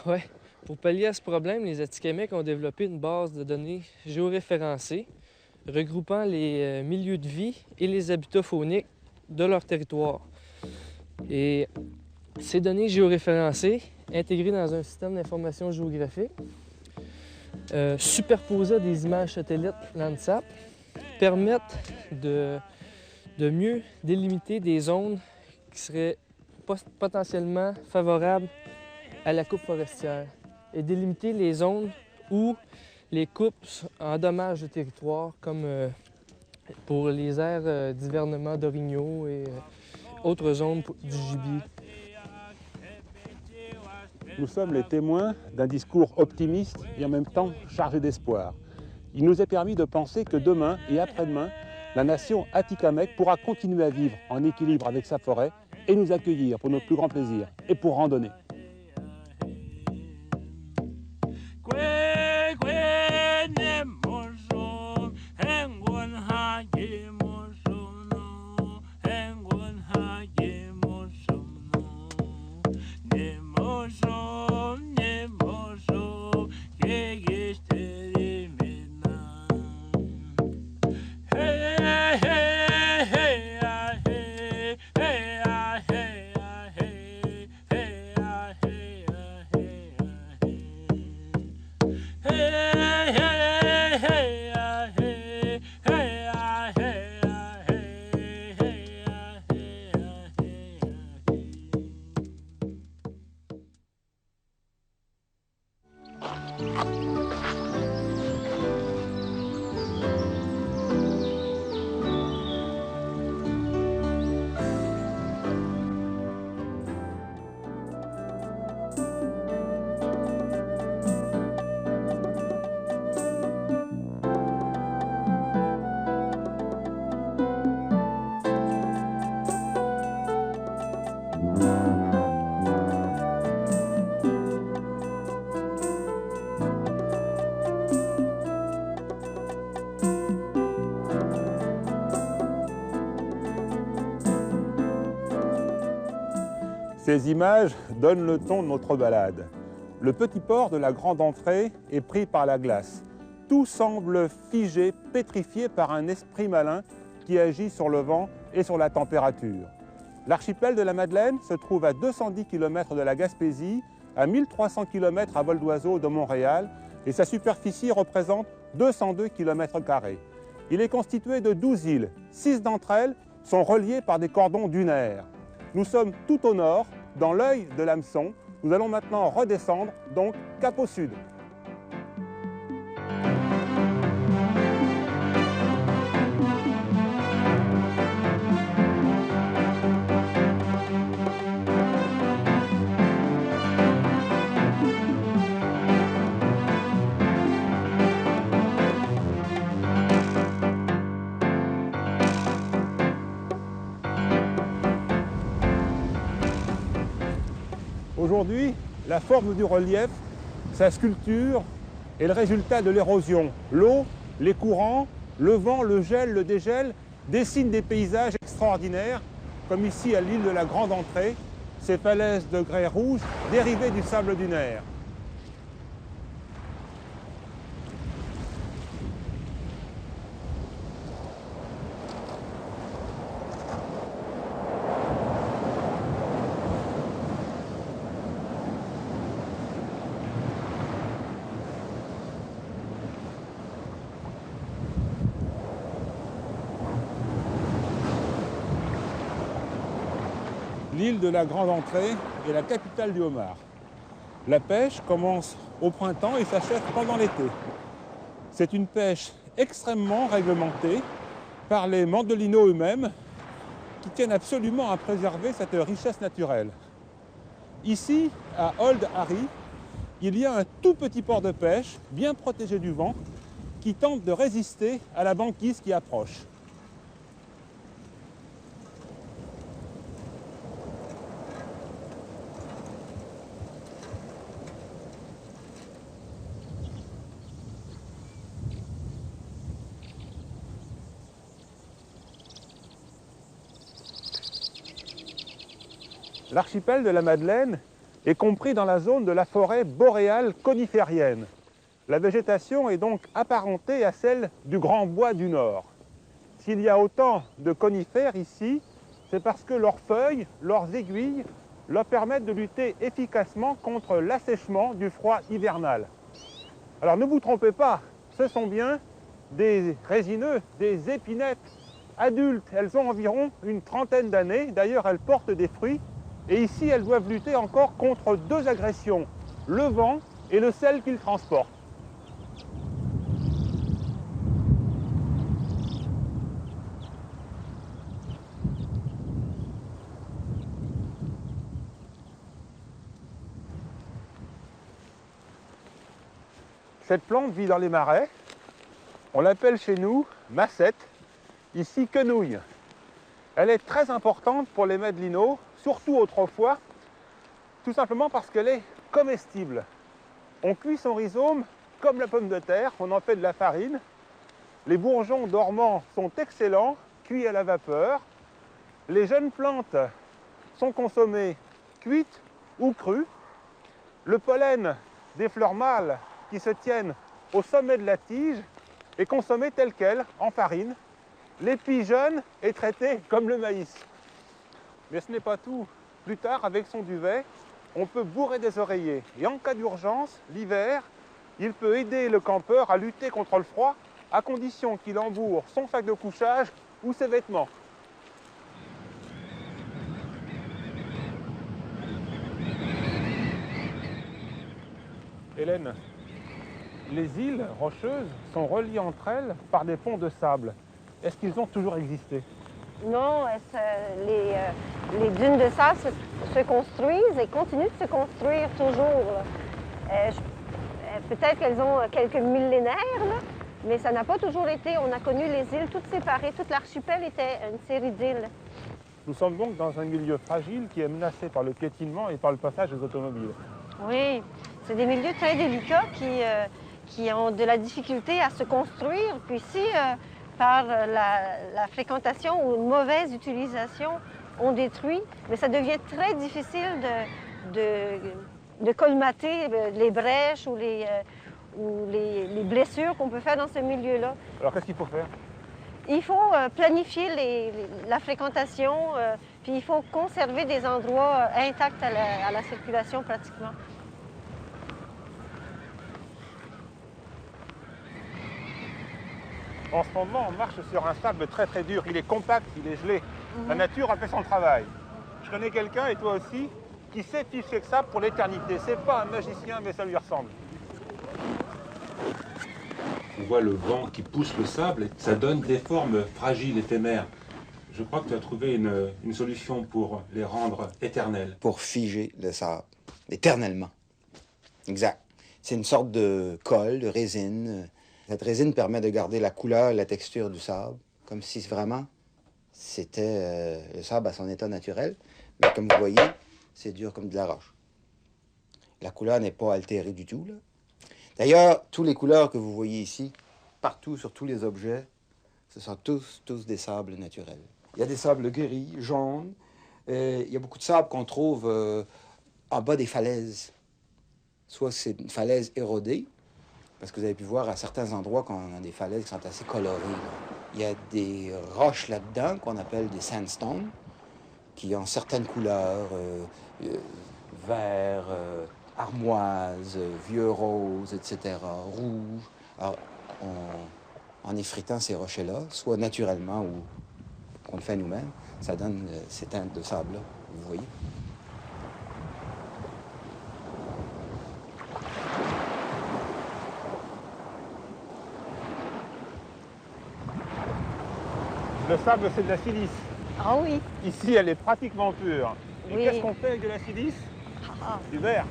Oui. Pour pallier à ce problème, les Atikamekw ont développé une base de données géoréférencée regroupant les milieux de vie et les habitats fauniques de leur territoire. Et ces données géoréférencées, intégrées dans un système d'information géographique, superposées à des images satellites Landsat, permettent de mieux délimiter des zones qui seraient potentiellement favorables à la coupe forestière et délimiter les zones où les coupes endommagent le territoire, comme pour les aires d'hivernement d'orignaux et autres zones du gibier. Nous sommes les témoins d'un discours optimiste et en même temps chargé d'espoir. Il nous est permis de penser que demain et après-demain, la nation Atikamekw pourra continuer à vivre en équilibre avec sa forêt et nous accueillir pour notre plus grand plaisir et pour randonner. Ces images donnent le ton de notre balade. Le petit port de la Grande Entrée est pris par la glace. Tout semble figé, pétrifié par un esprit malin qui agit sur le vent et sur la température. L'archipel de la Madeleine se trouve à 210 km de la Gaspésie, à 1300 km à vol d'oiseau de Montréal et sa superficie représente 202 km². Il est constitué de 12 îles. 6 d'entre elles sont reliées par des cordons dunaires. Nous sommes tout au nord, dans l'œil de l'hameçon. Nous allons maintenant redescendre, donc cap au sud. Aujourd'hui, la forme du relief, sa sculpture est le résultat de l'érosion. L'eau, les courants, le vent, le gel, le dégel dessinent des paysages extraordinaires, comme ici à l'île de la Grande Entrée, ces falaises de grès rouge dérivées du sable dunaire. l'île de la Grande Entrée est la capitale du homard. La pêche commence au printemps et s'achève pendant l'été. C'est une pêche extrêmement réglementée par les mandelinos eux-mêmes qui tiennent absolument à préserver cette richesse naturelle. Ici, à Old Harry, il y a un tout petit port de pêche, bien protégé du vent, qui tente de résister à la banquise qui approche. L'archipel de la Madeleine est compris dans la zone de la forêt boréale coniférienne. La végétation est donc apparentée à celle du Grand Bois du Nord. S'il y a autant de conifères ici, c'est parce que leurs feuilles, leurs aiguilles, leur permettent de lutter efficacement contre l'assèchement du froid hivernal. Alors ne vous trompez pas, ce sont bien des résineux, des épinettes adultes. Elles ont environ une trentaine d'années, d'ailleurs elles portent des fruits. Et ici, elles doivent lutter encore contre deux agressions, le vent et le sel qu'ils transportent. Cette plante vit dans les marais. On l'appelle chez nous massette, ici quenouille. Elle est très importante pour les madelinos, surtout autrefois, tout simplement parce qu'elle est comestible. On cuit son rhizome comme la pomme de terre, on en fait de la farine. Les bourgeons dormants sont excellents, cuits à la vapeur. Les jeunes plantes sont consommées cuites ou crues. Le pollen des fleurs mâles qui se tiennent au sommet de la tige est consommé tel quel, en farine. L'épi jeune est traité comme le maïs. Mais ce n'est pas tout. Plus tard, avec son duvet, on peut bourrer des oreillers. Et en cas d'urgence, l'hiver, il peut aider le campeur à lutter contre le froid, à condition qu'il embourre son sac de couchage ou ses vêtements. Hélène, les îles rocheuses sont reliées entre elles par des ponts de sable. Est-ce qu'ils ont toujours existé? Non, les dunes de sable se construisent et continuent de se construire toujours. Peut-être qu'elles ont quelques millénaires, là, mais ça n'a pas toujours été. On a connu les îles toutes séparées. Tout l'archipel était une série d'îles. Nous sommes donc dans un milieu fragile qui est menacé par le piétinement et par le passage des automobiles. Oui, c'est des milieux très délicats qui ont de la difficulté à se construire. Puis si par la fréquentation ou une mauvaise utilisation, on détruit, mais ça devient très difficile de colmater les brèches ou les blessures qu'on peut faire dans ce milieu-là. Alors qu'est-ce qu'il faut faire? Il faut planifier la fréquentation, puis il faut conserver des endroits intacts à la circulation pratiquement. En ce moment, on marche sur un sable très très dur. Il est compact, il est gelé. La nature a fait son travail. Je connais quelqu'un, et toi aussi, qui sait ficher le sable pour l'éternité. C'est pas un magicien, mais ça lui ressemble. On voit le vent qui pousse le sable et ça donne des formes fragiles, éphémères. Je crois que tu as trouvé une solution pour les rendre éternels. Pour figer le sable, éternellement. Exact. C'est une sorte de colle, de résine. Cette résine permet de garder la couleur et la texture du sable, comme si vraiment c'était le sable à son état naturel. Mais comme vous voyez, c'est dur comme de la roche. La couleur n'est pas altérée du tout, là. D'ailleurs, toutes les couleurs que vous voyez ici, partout sur tous les objets, ce sont tous des sables naturels. Il y a des sables gris, jaunes. Il y a beaucoup de sable qu'on trouve en bas des falaises. Soit c'est une falaise érodée, parce que vous avez pu voir à certains endroits qu'on a des falaises qui sont assez colorées. Là. Il y a des roches là-dedans qu'on appelle des sandstones, qui ont certaines couleurs, vert, armoise, vieux rose, etc., rouge. Alors, en effritant ces rochers-là, soit naturellement ou qu'on le fait nous-mêmes, ça donne ces teintes de sable-là. vous voyez. Le sable, c'est de la silice. Ah oui. Ici, elle est pratiquement pure. Et Oui. qu'est-ce qu'on fait avec de la silice? Du verre.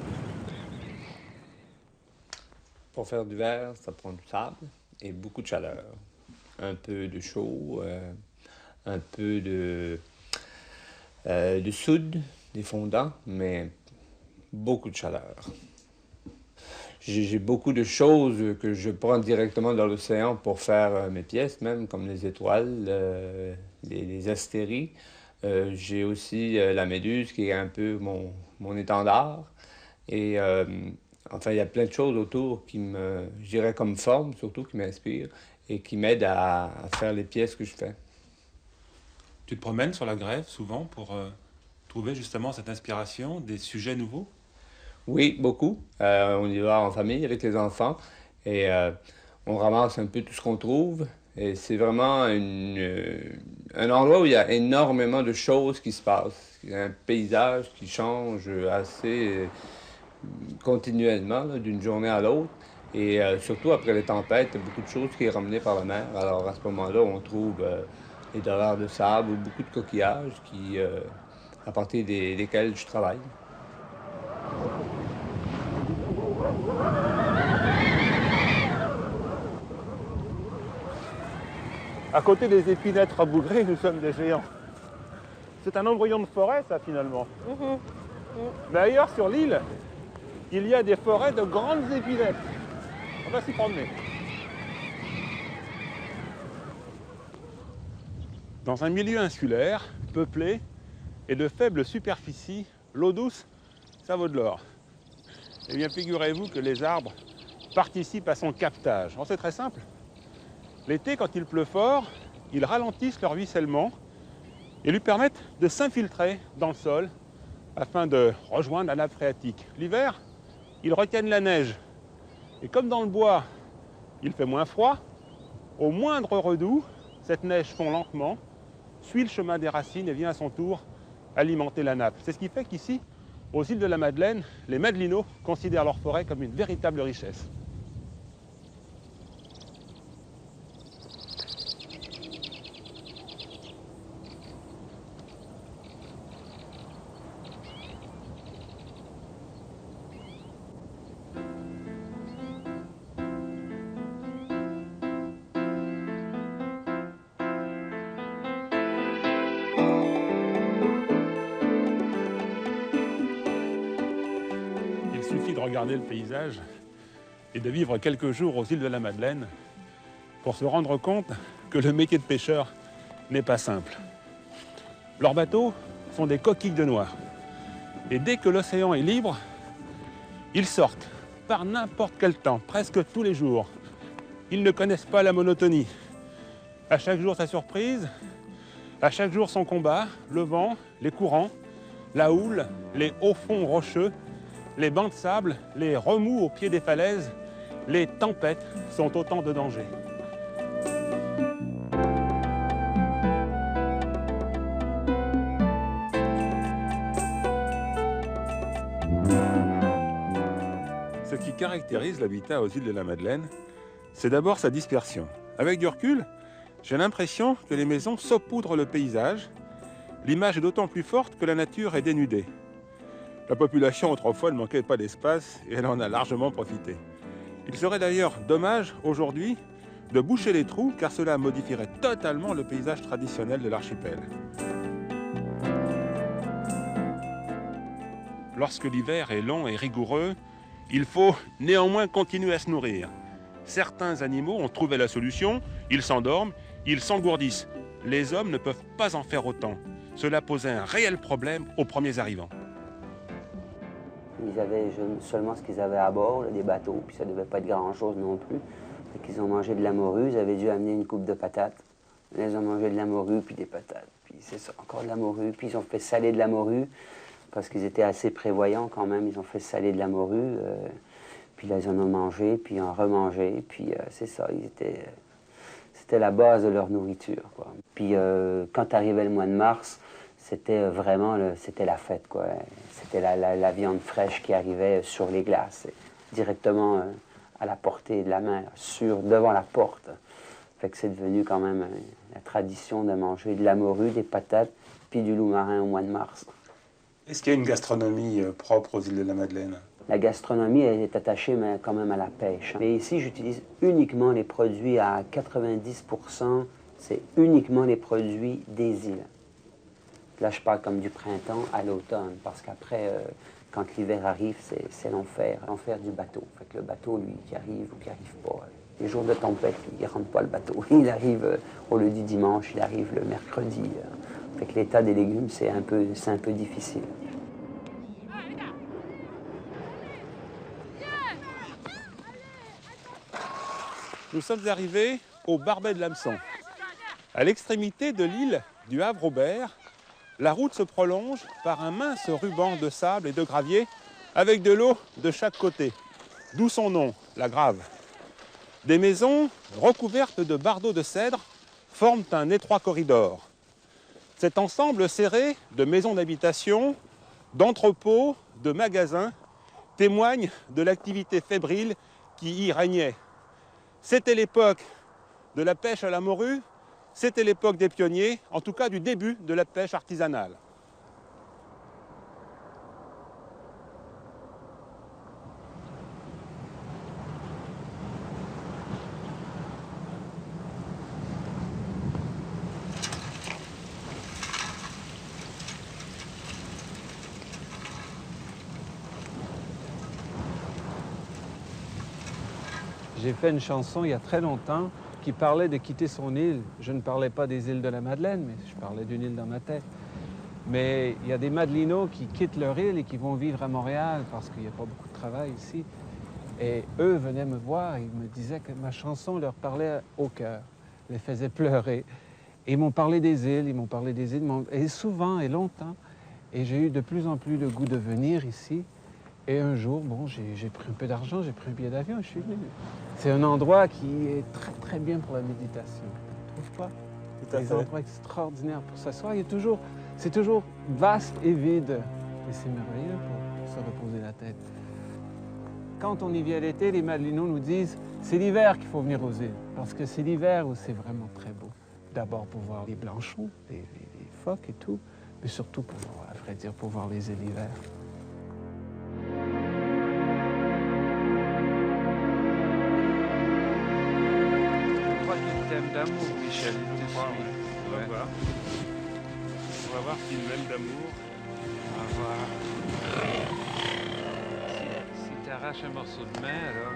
Pour faire du verre, ça prend du sable et beaucoup de chaleur. Un peu de chaud, un peu de soude, des fondants, mais beaucoup de chaleur. J'ai beaucoup de choses que je prends directement dans l'océan pour faire mes pièces, même comme les étoiles, les astéries. J'ai aussi la méduse qui est un peu mon étendard. Et enfin, il y a plein de choses autour qui je dirais comme forme, surtout, qui m'inspirent et qui m'aident à faire les pièces que je fais. Tu te promènes sur la grève souvent pour trouver justement cette inspiration, des sujets nouveaux? Oui, beaucoup. On y va en famille avec les enfants et on ramasse un peu tout ce qu'on trouve. Et c'est vraiment un endroit où il y a énormément de choses qui se passent. Il y a un paysage qui change assez continuellement, d'une journée à l'autre. Et surtout après les tempêtes, il y a beaucoup de choses qui sont ramenées par la mer. Alors à ce moment-là, on trouve des dollars de sable ou beaucoup de coquillages à partir desquels je travaille. À côté des épinettes rabougrées, nous sommes des géants. C'est un embryon de forêt, ça, finalement. Mais ailleurs, sur l'île, il y a des forêts de grandes épinettes. On va s'y promener. Dans un milieu insulaire, peuplé et de faible superficie, l'eau douce, ça vaut de l'or. Eh bien, figurez-vous que les arbres participent à son captage. C'est très simple. L'été, quand il pleut fort, ils ralentissent leur ruissellement et lui permettent de s'infiltrer dans le sol afin de rejoindre la nappe phréatique. L'hiver, ils retiennent la neige. Et comme dans le bois, il fait moins froid, au moindre redout, cette neige fond lentement, suit le chemin des racines et vient à son tour alimenter la nappe. C'est ce qui fait qu'ici, aux îles de la Madeleine, les Madelinots considèrent leur forêt comme une véritable richesse. Il suffit de regarder le paysage et de vivre quelques jours aux îles de la Madeleine pour se rendre compte que le métier de pêcheur n'est pas simple. Leurs bateaux sont des coquilles de noix. Et dès que l'océan est libre, ils sortent par n'importe quel temps, presque tous les jours. Ils ne connaissent pas la monotonie. À chaque jour sa surprise, à chaque jour son combat, le vent, les courants, la houle, les hauts fonds rocheux, les bancs de sable, les remous au pied des falaises, les tempêtes sont autant de dangers. Ce qui caractérise l'habitat aux îles de la Madeleine, c'est d'abord sa dispersion. Avec du recul, j'ai l'impression que les maisons saupoudrent le paysage. L'image est d'autant plus forte que la nature est dénudée. La population autrefois ne manquait pas d'espace et elle en a largement profité. Il serait d'ailleurs dommage aujourd'hui de boucher les trous car cela modifierait totalement le paysage traditionnel de l'archipel. Lorsque l'hiver est long et rigoureux, il faut néanmoins continuer à se nourrir. Certains animaux ont trouvé la solution, ils s'endorment, ils s'engourdissent. Les hommes ne peuvent pas en faire autant. Cela posait un réel problème aux premiers arrivants. Ils avaient seulement ce qu'ils avaient à bord, là, des bateaux, puis ça devait pas être grand-chose non plus. Fait qu'ils ont mangé de la morue, ils avaient dû amener une coupe de patates. Là, ils ont mangé de la morue, puis des patates. Puis c'est ça, encore de la morue. Puis ils ont fait saler de la morue, parce qu'ils étaient assez prévoyants quand même. Ils ont fait saler de la morue, puis là, ils en ont mangé, puis en remangé. Puis c'est ça, c'était la base de leur nourriture, quoi. Puis quand arrivait le mois de mars, c'était vraiment c'était la fête, quoi. C'était la viande fraîche qui arrivait sur les glaces, directement à la portée de la main, devant la porte. Fait que c'est devenu quand même la tradition de manger de la morue, des patates, puis du loup marin au mois de mars. Est-ce qu'il y a une gastronomie propre aux îles de la Madeleine? La gastronomie elle est attachée mais quand même à la pêche. Mais ici, j'utilise uniquement les produits à 90%, c'est uniquement les produits des îles. Là, je parle comme du printemps à l'automne, parce qu'après, quand l'hiver arrive, c'est l'enfer du bateau. Fait que le bateau, lui, qui arrive ou qui arrive pas. Les jours de tempête, il ne rentre pas le bateau. Il arrive au lieu du dimanche, il arrive le mercredi. Fait que l'état des légumes, c'est un peu difficile. Nous sommes arrivés au Barbet de l'Hameçon. À l'extrémité de l'île du Havre-Aubert, la route se prolonge par un mince ruban de sable et de gravier avec de l'eau de chaque côté. D'où son nom, la Grave. Des maisons recouvertes de bardeaux de cèdre forment un étroit corridor. Cet ensemble serré de maisons d'habitation, d'entrepôts, de magasins témoigne de l'activité fébrile qui y régnait. C'était l'époque de la pêche à la morue, c'était l'époque des pionniers, en tout cas du début de la pêche artisanale. J'ai fait une chanson il y a très longtemps qui parlait de quitter son île. Je ne parlais pas des îles de la Madeleine, mais je parlais d'une île dans ma tête. Mais il y a des Madelinots qui quittent leur île et qui vont vivre à Montréal parce qu'il n'y a pas beaucoup de travail ici. Et eux venaient me voir et ils me disaient que ma chanson leur parlait au cœur, les faisait pleurer. Et ils m'ont parlé des îles, et souvent et longtemps. Et j'ai eu de plus en plus le goût de venir ici. Et un jour, bon, j'ai pris un peu d'argent, j'ai pris un billet d'avion et je suis venu. C'est un endroit qui est très, très bien pour la méditation. Tu ne trouves pas? Tout à fait. Des endroits extraordinaires pour s'asseoir. C'est toujours vaste et vide. Et c'est merveilleux pour se reposer la tête. Quand on y vient l'été, les Madelinots nous disent c'est l'hiver qu'il faut venir aux îles. Parce que c'est l'hiver où c'est vraiment très beau. D'abord pour voir les blanchons, les phoques et tout, mais surtout pour voir, à vrai dire, pour voir les îles l'hiver. Je crois qu'il y a le thème d'amour, Michel. On va voir. On va voir s'il m'aime d'amour. On va voir. Si tu arraches un morceau de main, alors.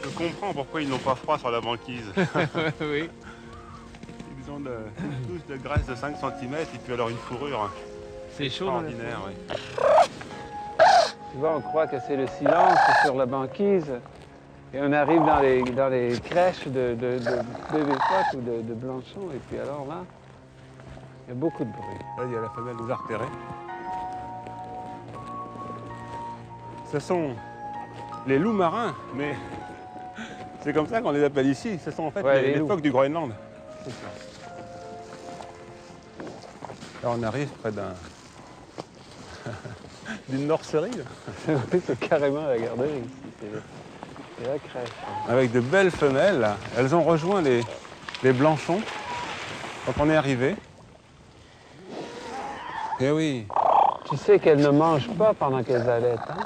Je comprends pourquoi ils n'ont pas froid sur la banquise. Oui. Ils ont une touche de graisse de 5 cm et puis alors une fourrure. C'est chaud. Extraordinaire, oui. Tu vois, on croit que c'est le silence sur la banquise. Et on arrive dans les crèches de bébés phoques ou de blanchons. Et puis alors là, il y a beaucoup de bruit. Là, il y a la femelle nous a repérés. Ce sont les loups marins, mais c'est comme ça qu'on les appelle ici. Ce sont en fait les phoques du Groenland. C'est ça. Là, on arrive près d'une nurserie. Oui, c'est carrément la garderie ici. C'est la crèche. Avec de belles femelles. Là. Elles ont rejoint les blanchons quand on est arrivé. Eh oui. Tu sais qu'elles ne mangent pas pendant qu'elles allaitent, hein?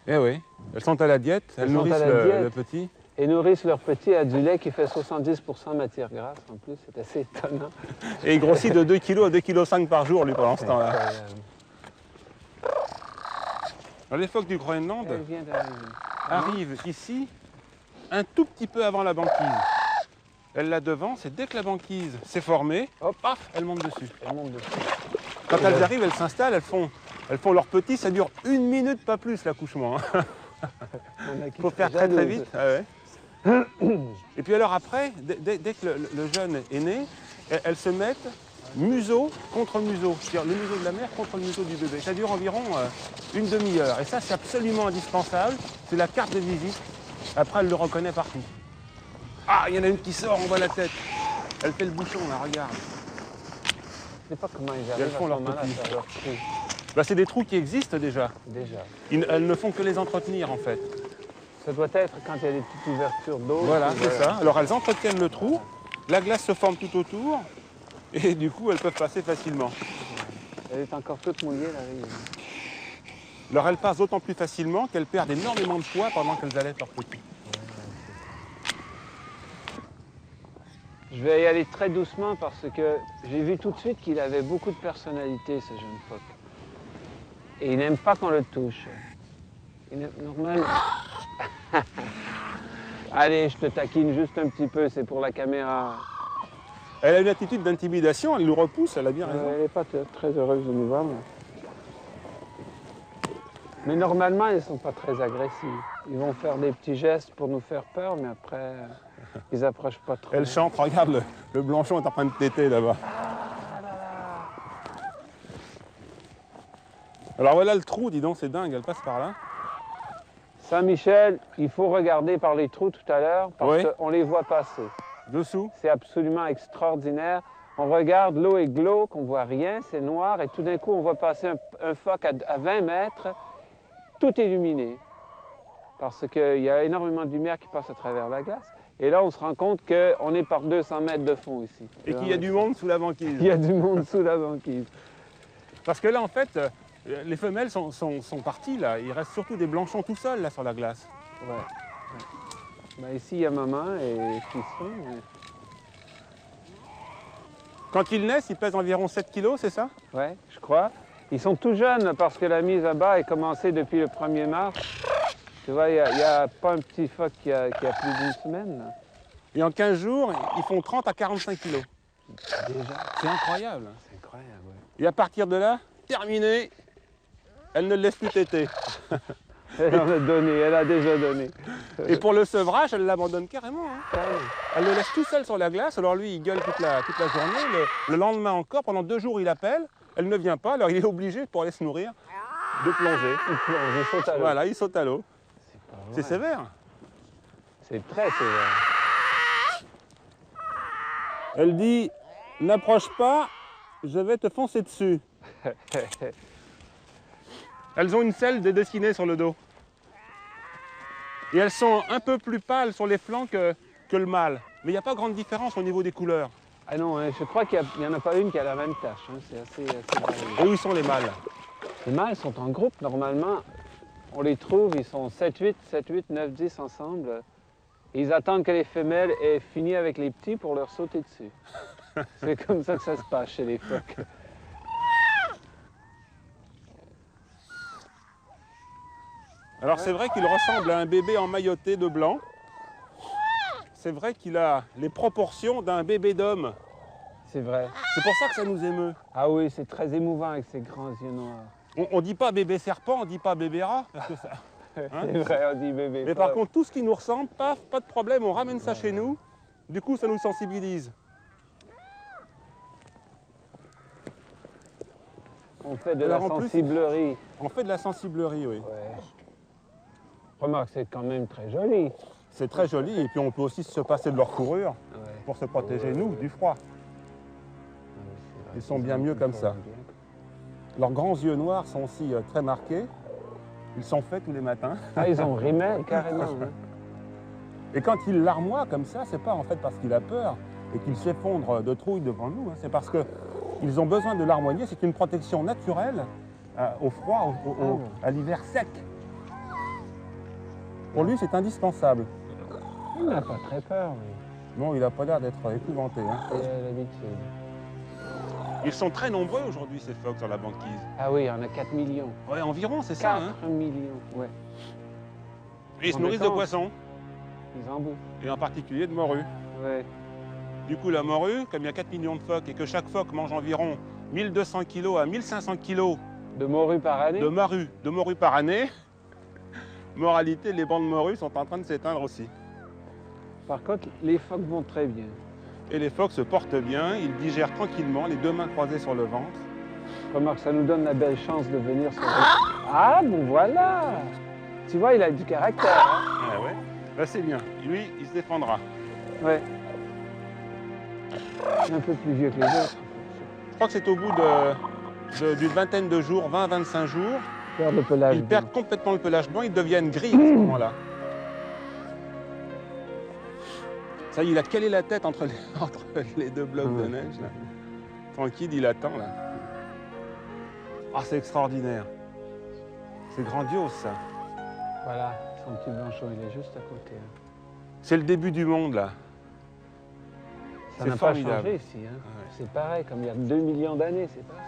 Eh oui. Elles sont à la diète. Elles nourrissent le petit. Et nourrissent leur petit à du lait qui fait 70% de matière grasse. En plus, c'est assez étonnant. Et il grossit de 2 kg à 2,5 kg par jour, lui, pendant ce temps-là. Alors, les phoques du Groenland arrivent ici un tout petit peu avant la banquise. Elles la devancent et dès que la banquise s'est formée, hop, paf, elles montent dessus. Quand elles arrivent, elles s'installent, elles font leur petit, ça dure 1 minute, pas plus, l'accouchement. Il faut faire très très vite. Ah ouais. Et puis alors après, dès que le jeune est né, elles se mettent museau contre museau, c'est-à-dire le museau de la mère contre le museau du bébé. Ça dure environ une demi-heure. Et ça, c'est absolument indispensable. C'est la carte de visite Après, elle le reconnaît partout. Ah, il y en a une qui sort, on voit la tête. Elle fait le bouchon, là, regarde. Je sais pas comment ils Elles arrivent font à leur ce moment-là à petit. faire leur trou. Bah, c'est des trous qui existent déjà. Déjà. Elles ne font que les entretenir, en fait. Ça doit être quand il y a des petites ouvertures d'eau. Voilà, puis c'est ça. Alors, elles entretiennent le trou, la glace se forme tout autour, et du coup, elles peuvent passer facilement. Elle est encore toute mouillée, la rive. Alors, elles passent d'autant plus facilement qu'elles perdent énormément de poids pendant qu'elles allaitent leurs petits. Je vais y aller très doucement parce que j'ai vu tout de suite qu'il avait beaucoup de personnalité, ce jeune phoque. Et il n'aime pas qu'on le touche. Normalement... Allez, je te taquine juste un petit peu, c'est pour la caméra. Elle a une attitude d'intimidation, elle nous repousse, elle a bien raison. Elle n'est pas très heureuse de nous voir. Mais normalement, ils ne sont pas très agressifs. Ils vont faire des petits gestes pour nous faire peur, mais après, ils n'approchent pas trop. Elle chante, regarde, le blanchon est en train de téter là-bas. Alors voilà le trou, dis donc, c'est dingue, elle passe par là. Saint-Michel, il faut regarder par les trous tout à l'heure parce Oui. qu'on les voit passer. Dessous? C'est absolument extraordinaire. On regarde, l'eau est glauque, on ne voit rien, c'est noir, et tout d'un coup, on voit passer un phoque à 20 mètres, tout illuminé. Parce qu'il y a énormément de lumière qui passe à travers la glace. Et là, on se rend compte qu'on est par 200 mètres de fond ici. Et qu'il y a du monde sous la banquise. Il y a du monde sous la banquise. Parce que là, en fait, les femelles sont parties, là. Il reste surtout des blanchons tout seuls, là, sur la glace. Ouais. Ben, ici, il y a maman et fiston. Mais... Quand ils naissent, ils pèsent environ 7 kilos, c'est ça? Oui, je crois. Ils sont tout jeunes parce que la mise à bas est commencée depuis le 1er mars. Tu vois, il n'y a pas un petit phoque qui a plus d'une semaine. Là. Et en 15 jours, ils font 30 à 45 kilos. Déjà? C'est incroyable. C'est incroyable, oui. Et à partir de là, terminé, elle ne le laisse plus téter. Elle en a donné, elle a déjà donné. Et pour le sevrage, elle l'abandonne carrément. Hein. Elle le laisse tout seul sur la glace, alors lui, il gueule toute la journée. Le lendemain encore, pendant 2 jours, il appelle, elle ne vient pas, alors il est obligé, pour aller se nourrir, de plonger. Il plonge, il saute à l'eau. Voilà, il saute à l'eau. C'est sévère. C'est très sévère. Elle dit, n'approche pas, je vais te foncer dessus. Elles ont une selle dessinée sur le dos. Et elles sont un peu plus pâles sur les flancs que le mâle. Mais il n'y a pas grande différence au niveau des couleurs. Ah non, hein, je crois qu'il n'y en a pas une qui a la même tache. Hein. C'est assez Et où sont les mâles? Les mâles sont en groupe, normalement. On les trouve, ils sont 7, 8, 9, 10 ensemble. Et ils attendent que les femelles aient fini avec les petits pour leur sauter dessus. C'est comme ça que ça se passe chez les phoques. Alors c'est vrai qu'il ressemble à un bébé emmailloté de blanc. C'est vrai qu'il a les proportions d'un bébé d'homme. C'est vrai. C'est pour ça que ça nous émeut. Ah oui, c'est très émouvant avec ses grands yeux noirs. On ne dit pas bébé serpent, on ne dit pas bébé rat. Parce que ça, hein, C'est vrai, on dit bébé. mais par contre, tout ce qui nous ressemble, paf, pas de problème, on ramène ça chez nous. Du coup, ça nous sensibilise. On fait de Alors, la en plus, sensiblerie. On fait de la sensiblerie, oui. Ouais. Remarque, c'est quand même très joli. C'est très joli, et puis on peut aussi se passer de leur fourrure pour se protéger, nous, du froid. Ils sont bien mieux comme ça. Leurs grands yeux noirs sont aussi très marqués. Ils sont faits tous les matins. Ah, ils ont rimé carrément. Hein. Et quand il larmoie comme ça, c'est pas en fait parce qu'il a peur et qu'il s'effondre de trouille devant nous. Hein. C'est parce qu'ils ont besoin de larmoyer. C'est une protection naturelle au froid, à l'hiver sec. Pour lui, c'est indispensable. Il n'a pas très peur, lui. Non, il n'a pas l'air d'être épouvanté. Hein. Il a l'habitude. Ils sont très nombreux aujourd'hui, ces phoques, sur la banquise. Ah oui, il y en a 4 millions. Ouais, environ, c'est ça. 4 millions, ouais. Et ils se nourrissent de poissons. Ils en bouffent. Et en particulier de morues. Ouais. Du coup, la morue, comme il y a 4 millions de phoques et que chaque phoque mange environ 1200 kg à 1500 kg de morue par année. De morue par année. Moralité, les bancs de morue sont en train de s'éteindre aussi. Par contre, les phoques vont très bien. Et les phoques se portent bien, ils digèrent tranquillement, les 2 mains croisées sur le ventre. Remarque, ça nous donne la belle chance de venir sur... Ah, bon voilà! Tu vois, il a du caractère. Hein? Ah ouais. Là, c'est bien. Lui, il se défendra. Ouais. Un peu plus vieux que les autres. Je crois que c'est au bout d'une vingtaine de jours, 20-25 jours, Perdent le pelage ils blanc. perdent complètement le pelage blanc, ils deviennent gris à ce moment-là. Ça y est, il a calé la tête entre les deux blocs de neige. Là. Tranquille, il attend là. Ah, c'est extraordinaire. C'est grandiose ça. Voilà, son petit blanchon, il est juste à côté. Hein. C'est le début du monde là. Ça C'est n'a pas formidable. changé ici. Hein. C'est pareil, comme il y a 2 millions d'années, c'est pareil.